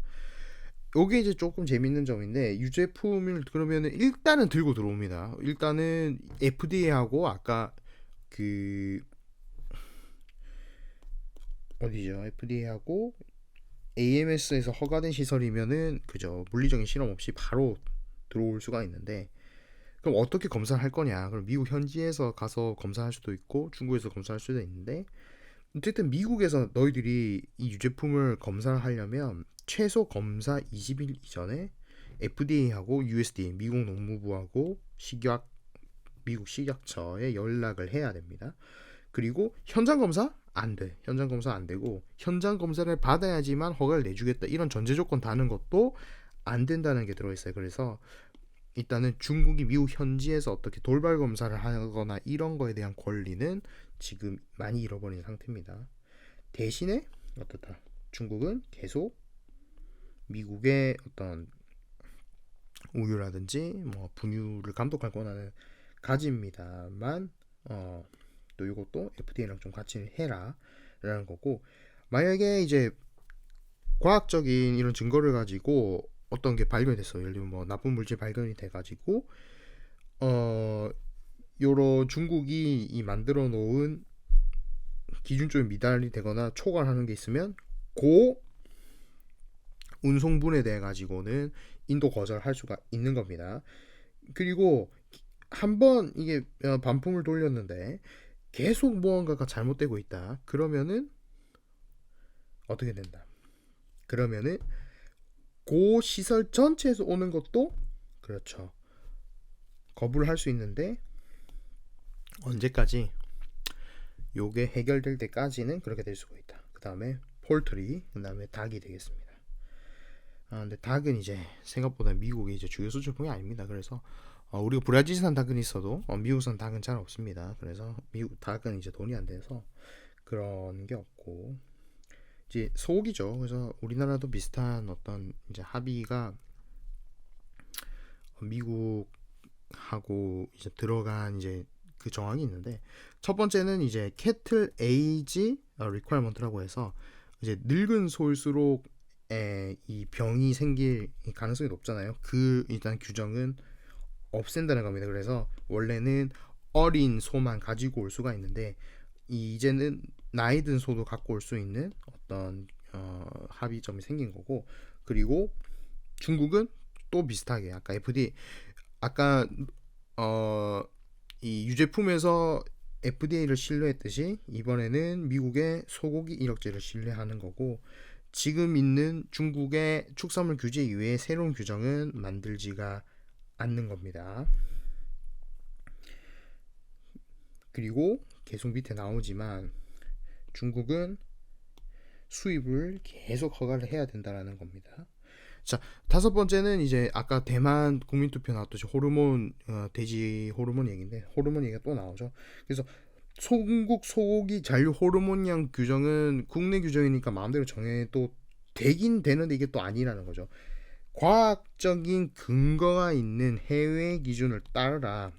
요게 이제 조금 재밌는 점인데, 유제품을 그러면은 일단은 들고 들어옵니다. 일단은 FDA하고 아까 그 어디죠? FDA하고 AMS에서 허가된 시설이면은 그죠, 물리적인 실험 없이 바로 들어올 수가 있는데, 그럼 어떻게 검사를 할 거냐? 그럼 미국 현지에서 가서 검사할 수도 있고 중국에서 검사할 수도 있는데, 어쨌든 미국에서 너희들이 이 유제품을 검사를 하려면 최소 검사 20일 이전에 FDA하고 USDA 미국 농무부하고 식약 미국 식약처에 연락을 해야 됩니다. 그리고 현장 검사 안 돼. 현장 검사 안 되고, 현장 검사를 받아야지만 허가를 내주겠다 이런 전제 조건 다는 것도 안 된다는 게 들어있어요. 그래서 일단은 중국이 미국 현지에서 어떻게 돌발 검사를 하거나 이런 거에 대한 권리는 지금 많이 잃어버린 상태입니다. 대신에 어떻다? 중국은 계속 미국의 어떤 우유라든지 뭐 분유를 감독할 권한을 가집니다만, 또 이것도 FDA랑 좀 같이 해라라는 거고, 만약에 이제 과학적인 이런 증거를 가지고 어떤 게 발견이 됐어요. 예를 들면 뭐 나쁜 물질 발견이 돼가지고 요런 중국이 이 만들어 놓은 기준점이 미달이 되거나 초과하는 게 있으면 고 운송분에 대해 가지고는 인도 거절할 수가 있는 겁니다. 그리고 한번 이게 반품을 돌렸는데 계속 무언가가 잘못되고 있다. 그러면은 어떻게 된다. 그러면은 그 시설 전체에서 오는 것도 그렇죠. 거부를 할 수 있는데 언제까지? 요게 해결될 때까지는 그렇게 될 수가 있다. 그 다음에 폴트리, 그 다음에 닭이 되겠습니다. 근데 닭은 이제 생각보다 미국이 이제 주요 수출품이 아닙니다. 그래서 우리가 브라질산 닭은 있어도 미국산 닭은 잘 없습니다. 그래서 미국 닭은 이제 돈이 안 돼서 그런 게 없고 이제 소고기죠. 그래서 우리나라도 비슷한 어떤 이제 합의가 미국하고 이제 들어간 이제 그 정황이 있는데 첫 번째는 이제 캐틀 에이지 리퀘어먼트라고 해서 이제 늙은 소일수록 이 병이 생길 가능성이 높잖아요. 그 일단 규정은 없앤다는 겁니다. 그래서 원래는 어린 소만 가지고 올 수가 있는데 이제는 나이 든 소도 갖고 올 수 있는 어떤 합의점이 생긴 거고 그리고 중국은 또 비슷하게 아까 FDA 아까 이 유제품에서 FDA를 신뢰했듯이 이번에는 미국의 소고기 이력제를 신뢰하는 거고 지금 있는 중국의 축산물 규제 이외에 새로운 규정은 만들지가 않는 겁니다. 그리고 계속 밑에 나오지만 중국은 수입을 계속 허가를 해야 된다라는 겁니다. 자, 다섯 번째는 이제 아까 대만 국민투표 나왔듯이 호르몬 돼지 호르몬 얘기인데 호르몬 얘기가 또 나오죠. 그래서 중국 소고기 잔류 호르몬량 규정은 국내 규정이니까 마음대로 정해도 되긴 되는데 이게 또 아니라는 거죠. 과학적인 근거가 있는 해외 기준을 따르라.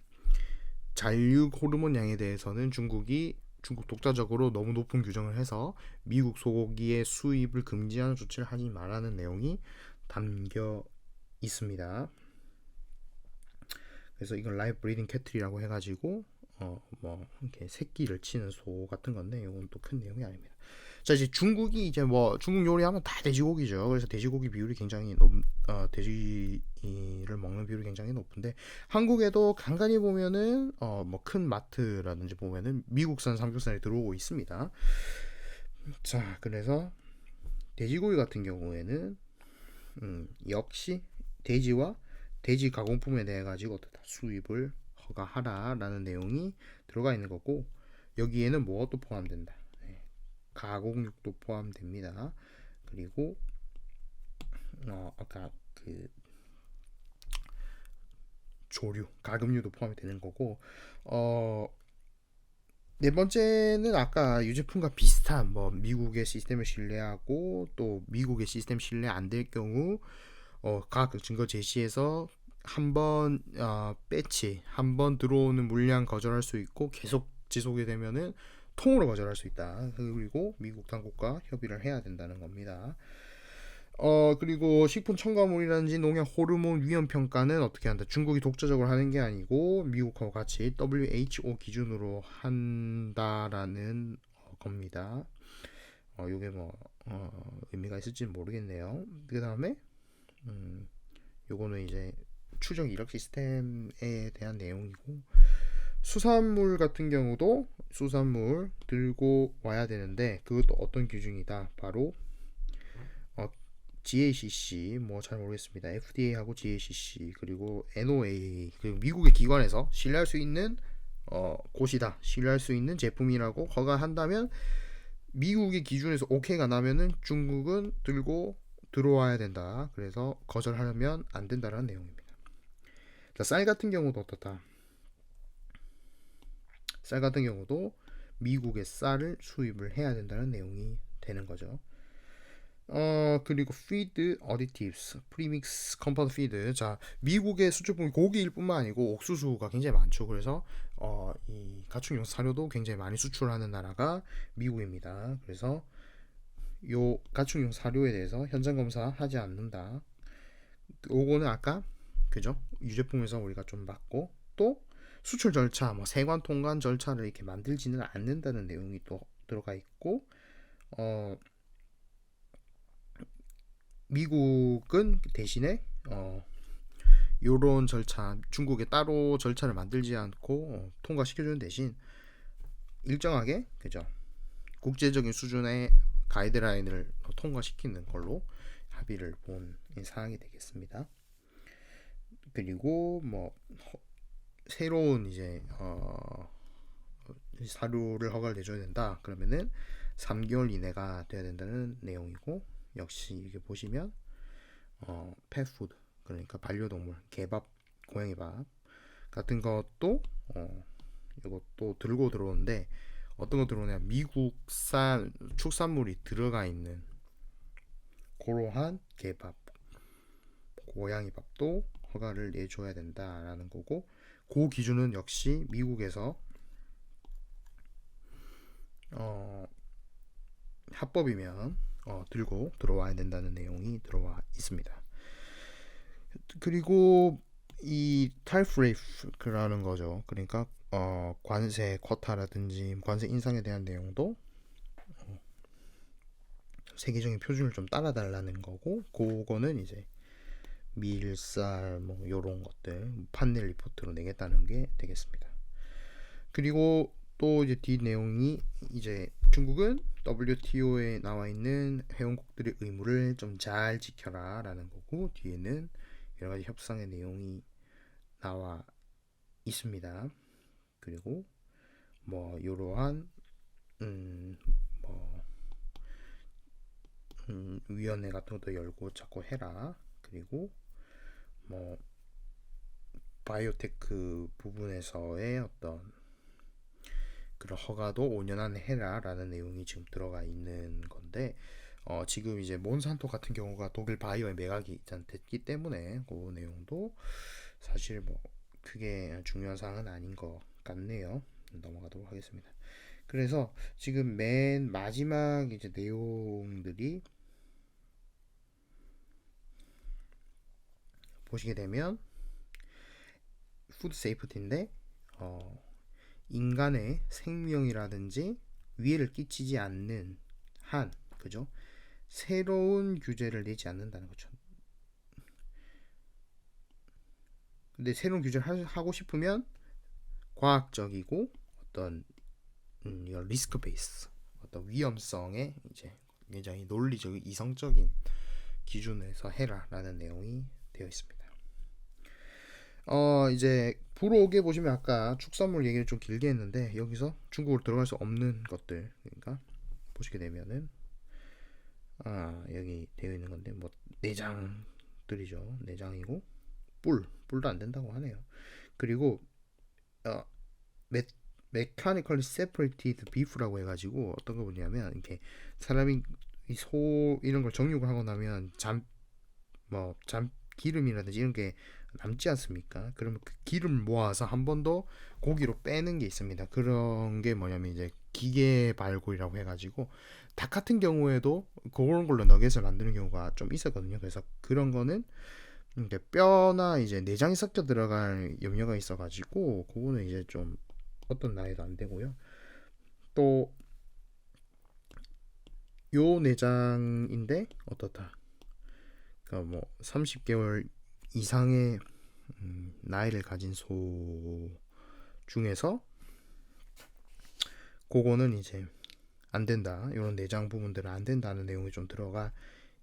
잔류 호르몬량에 대해서는 중국 독자적으로 너무 높은 규정을 해서 미국 소고기의 수입을 금지하는 조치를 하지 말라는 내용이 담겨 있습니다. 그래서 이건 라이브 브리딩 캐틀이라고 해가지고 뭐 이렇게 새끼를 치는 소 같은 건데 이건 또 큰 내용이 아닙니다. 자 이제 중국이 이제 뭐 중국 요리하면 다 돼지고기죠. 그래서 돼지고기 비율이 굉장히 돼지를 먹는 비율이 굉장히 높은데 한국에도 간간히 보면은 뭐 큰 마트라든지 보면은 미국산 삼겹살이 들어오고 있습니다. 자 그래서 돼지고기 같은 경우에는 역시 돼지와 돼지 가공품에 대해 가지고 수입을 허가하라라는 내용이 들어가 있는 거고 여기에는 뭐가 포함된다. 가공육도 포함됩니다. 그리고 아까 그 조류, 가금류도 포함이 되는 거고 네 번째는 아까 유제품과 비슷한 뭐 미국의 시스템을 신뢰하고 또 미국의 시스템 신뢰 안 될 경우 과학적 증거 제시해서 한번 배치 한번 들어오는 물량 거절할 수 있고 계속 지속이 되면은 통으로 거절할 수 있다. 그리고 미국 당국과 협의를 해야 된다는 겁니다. 그리고 식품 첨가물이라든지 농약 호르몬 위험 평가는 어떻게 한다. 중국이 독자적으로 하는 게 아니고 미국하고 같이 WHO 기준으로 한다라는 겁니다. 요게 뭐 의미가 있을지는 모르겠네요. 그 다음에 요거는 이제 추적 이력 시스템에 대한 내용이고 수산물 같은 경우도 수산물 들고 와야 되는데 그것도 어떤 기준이다. 바로 GACC 뭐 잘 모르겠습니다. FDA하고 GACC 그리고 NOAA 그리고 미국의 기관에서 신뢰할 수 있는 곳이다. 신뢰할 수 있는 제품이라고 허가한다면 미국의 기준에서 오케이가 나면은 중국은 들고 들어와야 된다. 그래서 거절하면 안 된다라는 내용입니다. 자, 쌀 같은 경우도 어떻다. 쌀 같은 경우도 미국의 쌀을 수입을 해야 된다는 내용이 되는 거죠. 그리고 feed additives, premix compound feed. 자, 미국의 수출품이 고기일 뿐만 아니고 옥수수가 굉장히 많죠. 그래서 이 가축용 사료도 굉장히 많이 수출하는 나라가 미국입니다. 그래서 요 가축용 사료에 대해서 현장 검사하지 않는다. 요거는 아까 그죠? 유제품에서 우리가 좀 봤고, 또 수출 절차, 뭐 세관 통관 절차를 이렇게 만들지는 않는다는 내용이 또 들어가 있고, 어 미국은 대신에 요런 절차, 중국에 따로 절차를 만들지 않고 통과시켜주는 대신 일정하게 그죠? 국제적인 수준의 가이드라인을 통과시키는 걸로 합의를 본 사항이 되겠습니다. 그리고 뭐 새로운 이제 사료를 허가를 내줘야 된다. 그러면은 3개월 이내가 돼야 된다는 내용이고, 역시 이게 보시면 펫푸드, 그러니까 반려동물 개밥, 고양이 밥 같은 것도 이것도 들고 들어오는데, 어떤 거 들어오냐, 미국산 축산물이 들어가 있는 그러한 개밥, 고양이 밥도 허가를 내줘야 된다라는 거고, 그 기준은 역시 미국에서 합법이면 들고 들어와야 된다는 내용이 들어와 있습니다. 그리고 이 탈프레이프라는 거죠. 그러니까 관세 쿼타라든지 관세 인상에 대한 내용도 세계적인 표준을 좀 따라달라는 거고, 그거는 이제 밀살 뭐 요런 것들 판넬 리포트로 내겠다는 게 되겠습니다. 그리고 또 이제 뒤 내용이 이제 중국은 WTO에 나와 있는 회원국들의 의무를 좀 잘 지켜라라는 거고, 뒤에는 여러 가지 협상의 내용이 나와 있습니다. 그리고 뭐 이러한 뭐 위원회 같은 것도 열고 자꾸 해라. 그리고 뭐 바이오테크 부분에서의 어떤 그런 허가도 5년 안에 해라라는 내용이 지금 들어가 있는 건데, 지금 이제 몬산토 같은 경우가 독일 바이오에 매각이 됐기 때문에 그 내용도 사실 뭐 크게 중요한 사항은 아닌 것 같네요. 넘어가도록 하겠습니다. 그래서 지금 맨 마지막 이제 내용들이 보시게 되면 푸드 세이프티인데, 인간의 생명이라든지 위해를 끼치지 않는 한, 그죠? 새로운 규제를 내지 않는다는 거죠. 근데 새로운 규제를 하고 싶으면 과학적이고 어떤 리스크 베이스, 어떤 위험성에 이제 굉장히 논리적, 이성적인 기준에서 해라라는 내용이 되어 있습니다. 이제 부록에 보시면 아까 축산물 얘기를 좀 길게 했는데, 여기서 중국으로 들어갈 수 없는 것들, 그러니까 보시게 되면은 여기 되어 있는 건데, 뭐 내장들이죠. 내장이고 뿔도 안 된다고 하네요. 그리고 어, 메카니컬리 세퍼레이티드 비프라고 해가지고 어떤 거 보냐면, 이렇게 사람이 소 이런 걸 정육을 하고 나면 잠 기름이라든지 이런 게 남지 않습니까? 그러면 그 기름을 모아서 한 번 더 고기로 빼는 게 있습니다. 그런 게 뭐냐면 이제 기계 발굴이라고 해가지고, 닭 같은 경우에도 그런 걸로 너겟을 만드는 경우가 좀 있었거든요. 그래서 그런 거는 이제 뼈나 이제 내장이 섞여 들어갈 염려가 있어가지고, 그거는 이제 좀 어떤 나이도 안 되고요. 또 요 내장인데 어떻다. 그러니까 뭐 30개월 이상의 나이를 가진 소 중에서 그거는 이제 안 된다. 이런 내장 부분들은 안 된다는 내용이 좀 들어가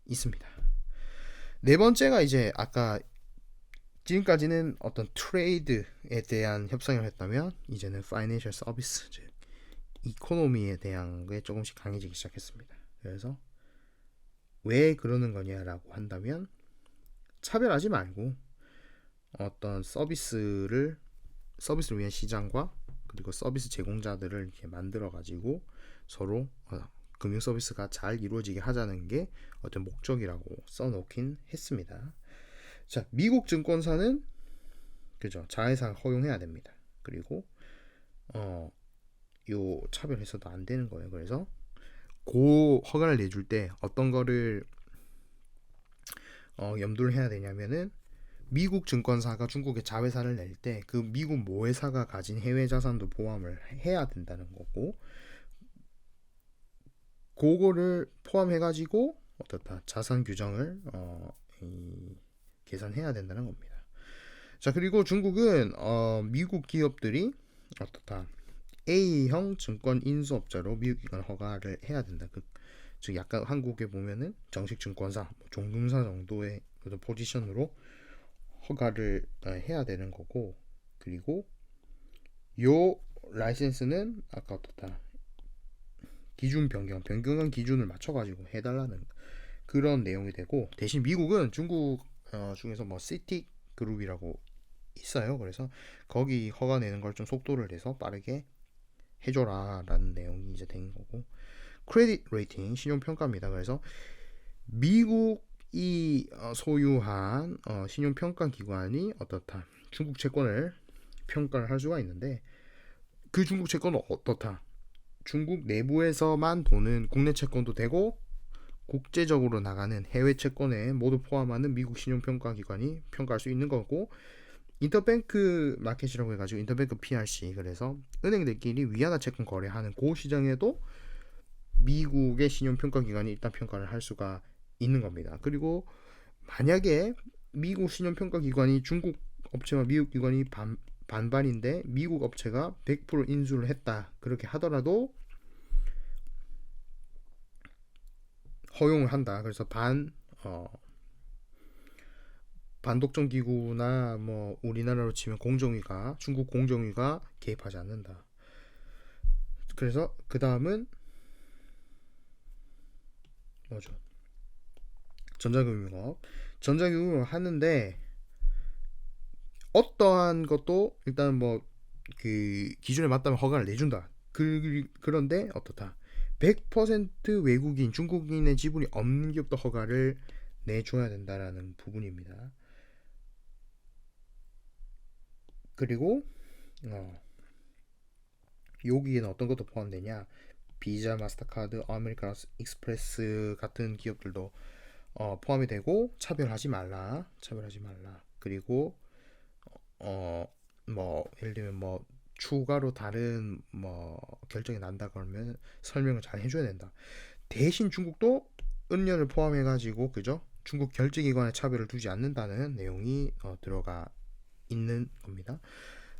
있습니다. 네 번째가 이제 아까 지금까지는 어떤 트레이드에 대한 협상을 했다면, 이제는 파이낸셜 서비스, 즉 이코노미에 대한 게 조금씩 강해지기 시작했습니다. 그래서 왜 그러는 거냐라고 한다면, 차별하지 말고 어떤 서비스를 위한 시장과 그리고 서비스 제공자들을 이렇게 만들어 가지고 서로 금융 서비스가 잘 이루어지게 하자는 게 어떤 목적이라고 써놓긴 했습니다. 자, 미국 증권사는 그죠, 자회사를 허용해야 됩니다. 그리고 요 차별해서도 안 되는 거예요. 그래서 그 허가를 내줄 때 어떤 거를 염두를 해야 되냐면은 미국 증권사가 중국에 자회사를 낼 때 그 미국 모회사가 가진 해외 자산도 포함을 해야 된다는 거고, 그거를 포함해가지고 어떻다 자산 규정을 계산해야 된다는 겁니다. 자, 그리고 중국은 미국 기업들이 어떻다 A형 증권 인수업자로 미국 기관 허가를 해야 된다. 즉 약간 한국에 보면은 정식 증권사, 종금사 정도의 포지션으로 허가를 해야 되는 거고, 그리고 요 라이센스는 아까 어떻다 기준 변경한 기준을 맞춰가지고 해달라는 그런 내용이 되고, 대신 미국은 중국 중에서 뭐 시티 그룹이라고 있어요. 그래서 거기 허가 내는 걸 좀 속도를 내서 빠르게 해줘라라는 내용이 이제 된 거고, 크레딧 레이팅 신용평가입니다. 그래서 미국이 소유한 신용평가 기관이 어떻다 중국 채권을 평가를 할 수가 있는데, 그 중국 채권은 어떻다 중국 내부에서만 도는 국내 채권도 되고 국제적으로 나가는 해외 채권에 모두 포함하는 미국 신용평가 기관이 평가할 수 있는 거고, 인터뱅크 마켓이라고 해가지고 인터뱅크 PRC, 그래서 은행들끼리 위안화 채권 거래하는 그 시장에도 미국의 신용평가 기관이 일단 평가를 할 수가 있는 겁니다. 그리고 만약에 미국 신용평가 기관이 중국 업체와 미국 기관이 반반인데 미국 업체가 100% 인수를 했다 그렇게 하더라도 허용을 한다. 그래서 반독점 기구나 뭐 우리나라로 치면 공정위가 중국 공정위가 개입하지 않는다. 그래서 그 다음은 뭐죠? 전자금융업. 전자금융을 하는데 어떠한 것도 일단 뭐 그 기준에 맞다면 허가를 내준다. 그런데 어떻다? 100% 외국인, 중국인의 지분이 없는 기업도 허가를 내줘야 된다라는 부분입니다. 그리고 여기에는 어떤 것도 포함되냐? 비자, 마스터카드, 아메리칸 익스프레스 같은 기업들도 포함이 되고 차별하지 말라. 그리고 뭐 예를 들면 뭐 추가로 다른 뭐 결정이 난다 그러면 설명을 잘 해줘야 된다. 대신 중국도 은연을 포함해가지고 그죠? 중국 결제기관의 차별을 두지 않는다는 내용이 들어가 있는 겁니다.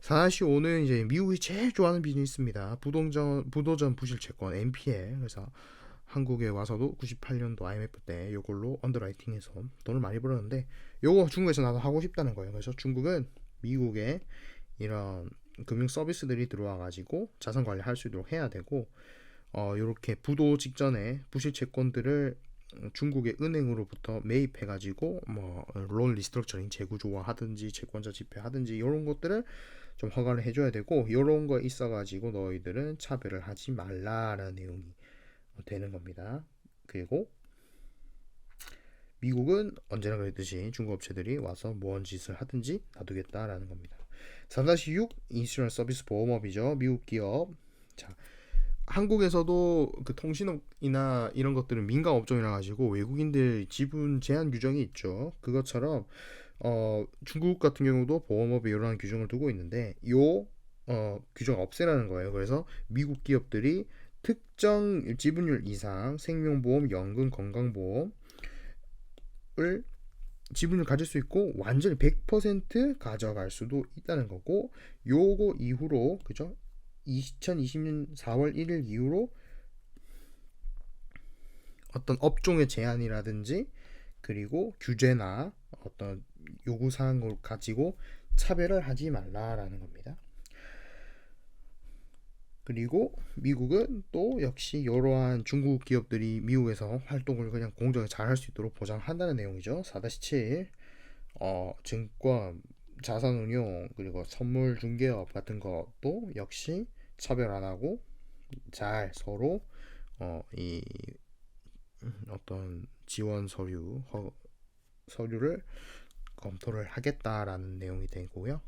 4-5는 이제 미국이 제일 좋아하는 비즈니스입니다. 부도전 부실채권 NPL. 그래서 한국에 와서도 98년도 IMF 때 요걸로 언더라이팅해서 돈을 많이 벌었는데 요거 중국에서 나도 하고 싶다는 거예요. 그래서 중국은 미국에 이런 금융 서비스들이 들어와 가지고 자산 관리할 수 있도록 해야 되고, 요렇게 부도 직전에 부실 채권들을 중국의 은행으로부터 매입해 가지고 론 리스트럭처링 재구조화 하든지 채권자 집회 하든지 이런 것들을 좀 허가를 해줘야 되고, 이런 거 있어 가지고 너희들은 차별을 하지 말라라는 내용이 되는 겁니다. 그리고 미국은 언제나 그랬듯이 중국 업체들이 와서 무언 짓을 하든지 놔두겠다라는 겁니다. 4-6 인슈런스 서비스 보험업이죠. 미국 기업. 자, 한국에서도 그 통신업이나 이런 것들은 민간 업종이라 가지고 외국인들 지분 제한 규정이 있죠. 그것처럼 중국 같은 경우도 보험업에 이러한 규정을 두고 있는데 요 규정 없애라는 거예요. 그래서 미국 기업들이 특정 지분율 이상 생명보험, 연금, 건강보험을 지분을 가질 수 있고 완전히 100% 가져갈 수도 있다는 거고, 요거 이후로 그죠? 2020년 4월 1일 이후로 어떤 업종의 제한이라든지 그리고 규제나 어떤 요구사항을 가지고 차별을 하지 말라라는 겁니다. 그리고 미국은 또 역시 이러한 중국 기업들이 미국에서 활동을 그냥 공정에 잘 할 수 있도록 보장한다는 내용이죠. 4-7 증권, 자산운용 그리고 선물 중개업 같은 것도 역시 차별 안 하고 잘 서로 이 어떤 지원 서류를 검토를 하겠다라는 내용이 되고요.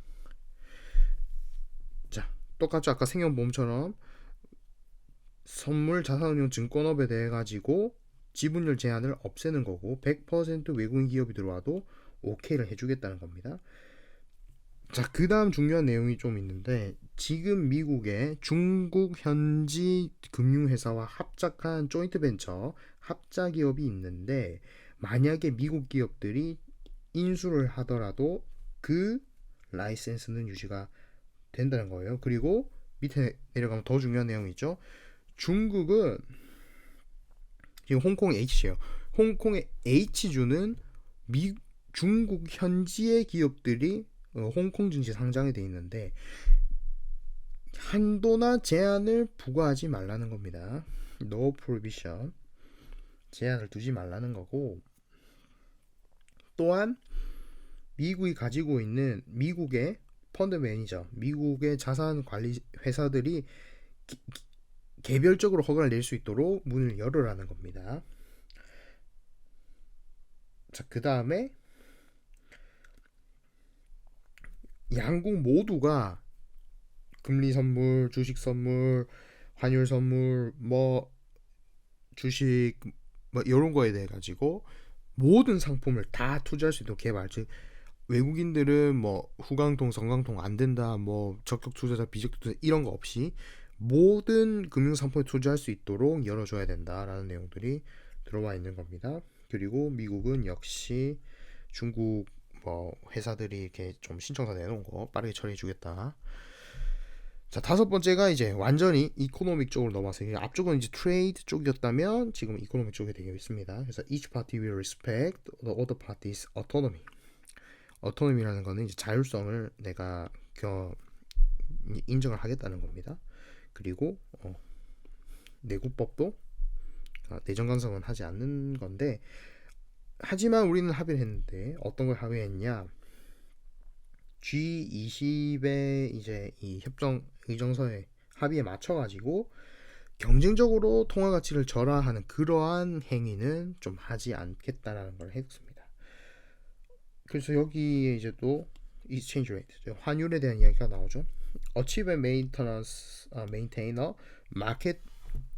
자, 똑같이 아까 생명보험처럼 선물 자산운용 증권업에 대해 가지고 지분율 제한을 없애는 거고 100% 외국인 기업이 들어와도 오케이를 해주겠다는 겁니다. 자, 그 다음 중요한 내용이 좀 있는데 지금 미국에 중국 현지 금융회사와 합작한 조인트 벤처 합자 기업이 있는데 만약에 미국 기업들이 인수를 하더라도 그 라이센스는 유지가 된다는 거예요. 그리고 밑에 내려가면 더 중요한 내용이 있죠. 중국은 지금 홍콩 H예요. 홍콩의 H주는 중국 현지의 기업들이 홍콩 증시 상장이 돼 있는데 한도나 제한을 부과하지 말라는 겁니다. No prohibition. 제한을 두지 말라는 거고, 또한 미국이 가지고 있는 미국의 펀드 매니저, 미국의 자산 관리 회사들이 개별적으로 허가를 낼 수 있도록 문을 열으라는 겁니다. 자, 그 다음에 양국 모두가 금리 선물, 주식 선물, 환율 선물, 뭐 주식 뭐 이런 거에 대해 가지고 모든 상품을 다 투자할 수 있도록 개발. 즉 외국인들은 뭐 후강통, 성강통 안 된다, 뭐 적격 투자자, 비적격 투자 이런 거 없이 모든 금융 상품에 투자할 수 있도록 열어줘야 된다라는 내용들이 들어와 있는 겁니다. 그리고 미국은 역시 중국 뭐 회사들이 이렇게 좀 신청서 내놓은 거 빠르게 처리해 주겠다. 자, 다섯 번째가 이제 완전히 이코노믹 쪽으로 넘어왔어요. 앞쪽은 이제 트레이드 쪽이었다면 지금 이코노믹 쪽이 되어 있습니다. 그래서 each party will respect the other party's autonomy. autonomy라는 거는 이제 자율성을 내가 인정을 하겠다는 겁니다. 그리고 내국법도 내정 간섭은 하지 않는 건데, 하지만 우리는 합의를 했는데 어떤 걸 합의했냐? G20의 이제 이 협정 의정서에 합의에 맞춰가지고 경쟁적으로 통화 가치를 절하하는 그러한 행위는 좀 하지 않겠다라는 걸 했습니다. 그래서 여기에 이제 또 exchange rate, 환율에 대한 이야기가 나오죠. achieve and maintain a market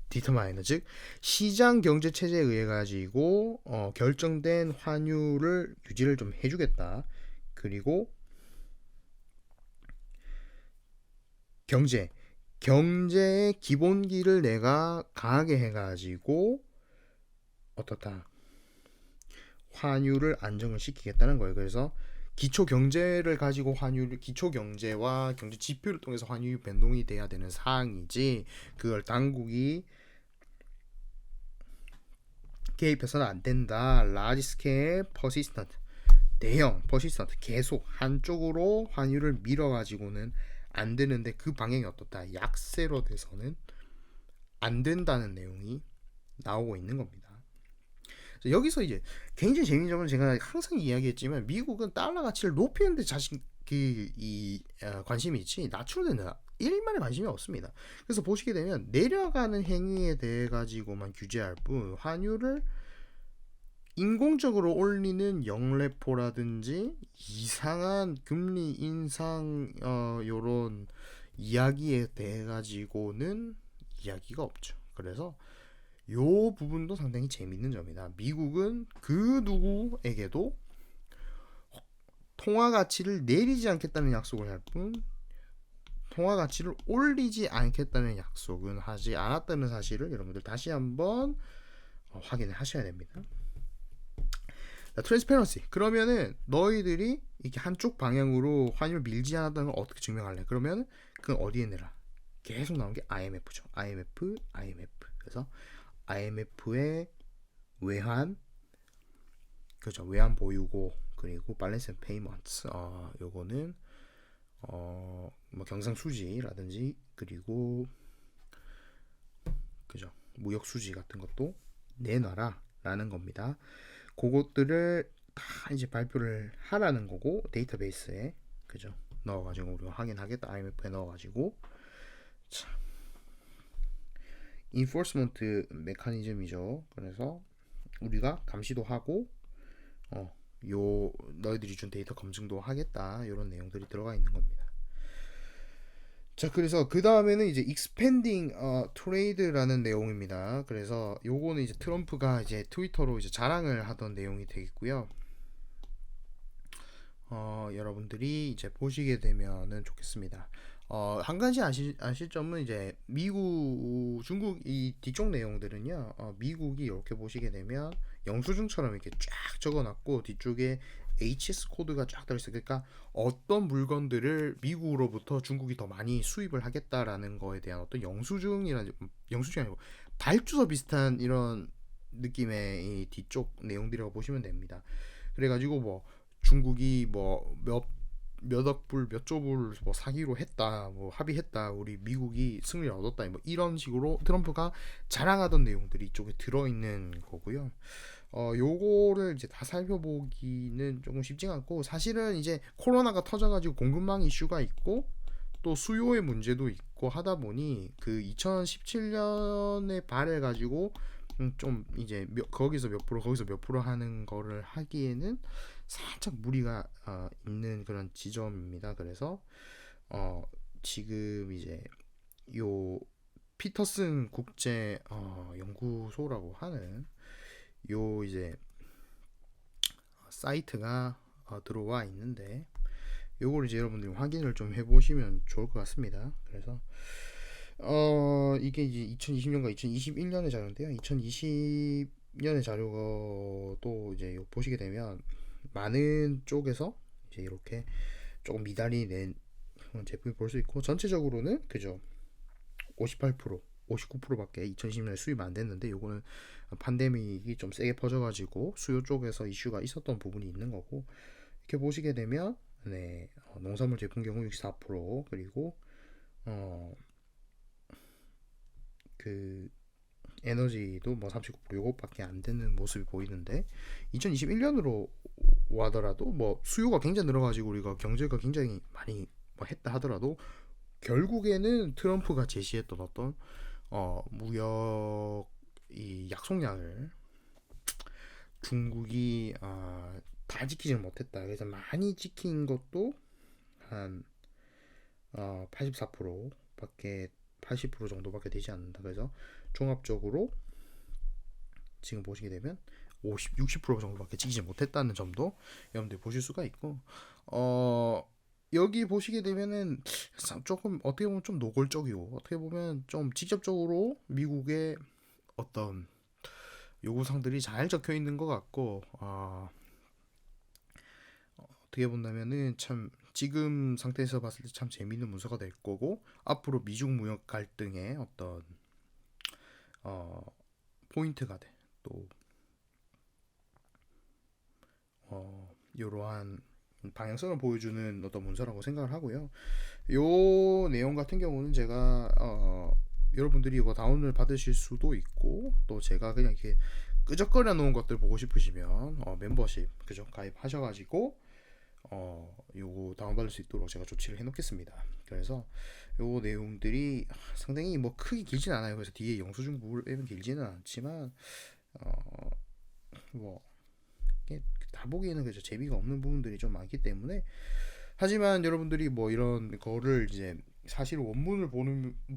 determiner, 즉 시장 경제 체제에 의해 가지고 결정된 환율을 유지를 좀 해주겠다. 그리고 경제의 기본기를 내가 강하게 해가지고 어떻다, 환율을 안정을 시키겠다는 거예요. 그래서 기초 경제를 가지고 기초 경제와 경제 지표를 통해서 환율이 변동이 돼야 되는 사항이지 그걸 당국이 개입해서는 안 된다. large scale persistent, 대형 persistent, 계속 한쪽으로 환율을 밀어가지고는 안 되는데 그 방향이 어떻다, 약세로 돼서는 안 된다는 내용이 나오고 있는 겁니다. 여기서 이제 굉장히 재미있는 점은 제가 항상 이야기했지만 미국은 달러 가치를 높이는데 관심이 있지 낮추는 데는 일말의 관심이 없습니다. 그래서 보시게 되면 내려가는 행위에 대해 가지고만 규제할 뿐 환율을 인공적으로 올리는 영레포라든지 이상한 금리 인상 요런 이야기에 대해 가지고는 이야기가 없죠. 그래서 요 부분도 상당히 재밌는 점이다. 미국은 그 누구에게도 통화 가치를 내리지 않겠다는 약속을 할 뿐 통화 가치를 올리지 않겠다는 약속은 하지 않았다는 사실을 여러분들 다시 한번 확인을 하셔야 됩니다. 트랜스페런시, 그러면은 너희들이 이렇게 한쪽 방향으로 환율 밀지 않았다는 걸 어떻게 증명할래? 그러면 그건 어디에 내라? 계속 나온 게 IMF죠. IMF. 그래서 IMF의 외환, 그렇죠, 외환 보유고, 그리고 balance and payments, 요거는 뭐 경상수지라든지 그리고 그죠, 무역 수지 같은 것도 내놔라라는 겁니다. 그것들을 다 이제 발표를 하라는 거고, 데이터베이스에 그죠 넣어가지고 우리가 확인하겠다. IMF에 넣어가지고. 자, enforcement 메커니즘이죠. 그래서 우리가 감시도 하고 너희들이 준 데이터 검증도 하겠다, 이런 내용들이 들어가 있는 겁니다. 자, 그래서 그 다음에는 이제 expanding trade라는 내용입니다. 그래서 요거는 이제 트럼프가 이제 트위터로 이제 자랑을 하던 내용이 되겠고요. 여러분들이 이제 보시게 되면은 좋겠습니다. 한 가지 아실 점은 이제 미국, 중국 이 뒤쪽 내용들은요, 미국이 이렇게 보시게 되면 영수증처럼 이렇게 쫙 적어놨고 뒤쪽에 HS 코드가 쫙 들어있어요. 그러니까 어떤 물건들을 미국으로부터 중국이 더 많이 수입을 하겠다라는 거에 대한 어떤 영수증이 아니고 발주서 비슷한 이런 느낌의 이 뒤쪽 내용들이라고 보시면 됩니다. 그래가지고 뭐 중국이 뭐 몇억 불, 몇 조 불 뭐 사기로 했다, 뭐 합의했다, 우리 미국이 승리를 얻었다, 뭐 이런 식으로 트럼프가 자랑하던 내용들이 이쪽에 들어있는 거고요. 요거를 이제 다 살펴보기는 조금 쉽지가 않고, 사실은 이제 코로나가 터져가지고 공급망 이슈가 있고 또 수요의 문제도 있고 하다 보니 그 2017년에 발해가지고 좀 이제 거기서 몇 프로 거기서 몇 프로 하는 거를 하기에는 살짝 무리가 있는 그런 지점입니다. 그래서 지금 이제 요 피터슨 국제 연구소라고 하는 요 이제 사이트가 들어와 있는데, 요걸 이제 여러분들이 확인을 좀 해보시면 좋을 것 같습니다. 그래서 이게 이제 2020년과 2021년의 자료인데요. 2020년의 자료도 이제 보시게 되면 많은 쪽에서 이제 이렇게 조금 미달이 낸 제품을 볼 수 있고, 전체적으로는 그죠, 58% 59%밖에 2020년에 수입 안 됐는데, 요거는 팬데믹이 좀 세게 퍼져가지고 수요 쪽에서 이슈가 있었던 부분이 있는 거고, 이렇게 보시게 되면 네, 농산물 제품 경우 64%, 그리고 그 에너지도 뭐 39% 요것밖에 안 되는 모습이 보이는데, 2021년으로 하더라도 뭐 수요가 굉장히 늘어가지고 우리가 경제가 굉장히 많이 뭐 했다 하더라도 결국에는 트럼프가 제시했던 어떤 무역 이 약속량을 중국이 다 지키지는 못했다. 그래서 많이 지킨 것도 한 84%밖에 80% 정도밖에 되지 않는다. 그래서 종합적으로 지금 보시게 되면 60% 정도밖에 지키지 못했다는 점도 여러분들 보실 수가 있고, 여기 보시게 되면은 조금 어떻게 보면 좀 노골적이고 어떻게 보면 좀 직접적으로 미국의 어떤 요구사항들이 잘 적혀 있는 것 같고, 어떻게 본다면은 참 지금 상태에서 봤을 때 참 재미있는 문서가 될 거고, 앞으로 미중 무역 갈등의 어떤 포인트가 돼. 또 이러한 방향성을 보여주는 어떤 문서라고 생각을 하고요. 요 내용 같은 경우는 제가 여러분들이 이거 다운을 받으실 수도 있고, 또 제가 그냥 이렇게 끄적거려 놓은 것들 보고 싶으시면 멤버십 그죠, 가입하셔가지고 요거 다운받을 수 있도록 제가 조치를 해놓겠습니다. 그래서 요 내용들이 상당히 뭐 크게 길진 않아요. 그래서 뒤에 영수증 부분을 빼면 길지는 않지만 뭐 다 보기에는 그죠, 재미가 없는 부분들이 좀 많기 때문에. 하지만 여러분들이 뭐 이런 거를 이제 사실 원문을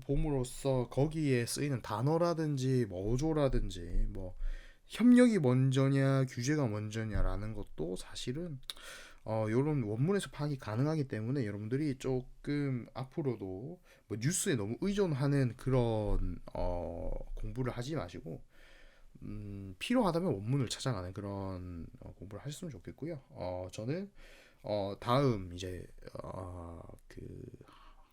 봄으로써 거기에 쓰이는 단어라든지 뭐 어조라든지 뭐 협력이 먼저냐 규제가 먼저냐라는 것도 사실은 이런 원문에서 파악이 가능하기 때문에, 여러분들이 조금 앞으로도 뭐 뉴스에 너무 의존하는 그런 공부를 하지 마시고 필요하다면 원문을 찾아가는 그런 공부를 하셨으면 좋겠고요. 저는 다음 이제 그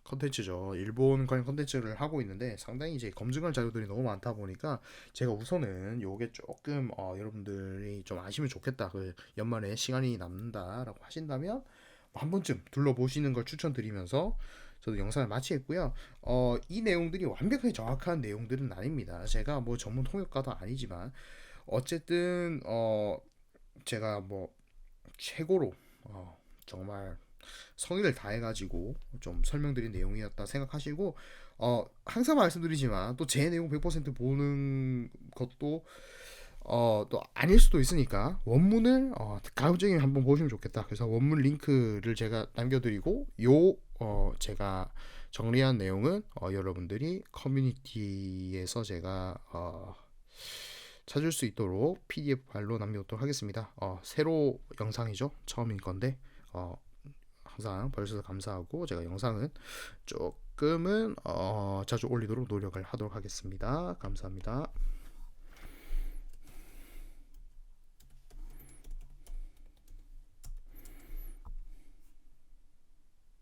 컨텐츠죠. 일본 관련 컨텐츠를 하고 있는데 상당히 이제 검증할 자료들이 너무 많다 보니까 제가 우선은 요게 조금 여러분들이 좀 아시면 좋겠다. 그 연말에 시간이 남는다라고 하신다면 한 번쯤 둘러보시는 걸 추천드리면서 저도 영상을 마치겠고요. 이 내용들이 완벽하게 정확한 내용들은 아닙니다. 제가 뭐 전문 통역가도 아니지만 어쨌든 제가 뭐 최고로 정말 성의를 다해가지고 좀 설명드린 내용이었다 생각하시고, 항상 말씀드리지만 또 제 내용 100% 보는 것도 또 아닐 수도 있으니까 원문을 가급적이면 한번 보시면 좋겠다. 그래서 원문 링크를 제가 남겨드리고 요 제가 정리한 내용은 여러분들이 커뮤니티에서 제가 찾을 수 있도록 PDF 파일로 남겨놓도록 하겠습니다. 새로 영상이죠. 처음인 건데 항상 봐주셔서 감사하고 제가 영상은 조금은 자주 올리도록 노력을 하도록 하겠습니다. 감사합니다.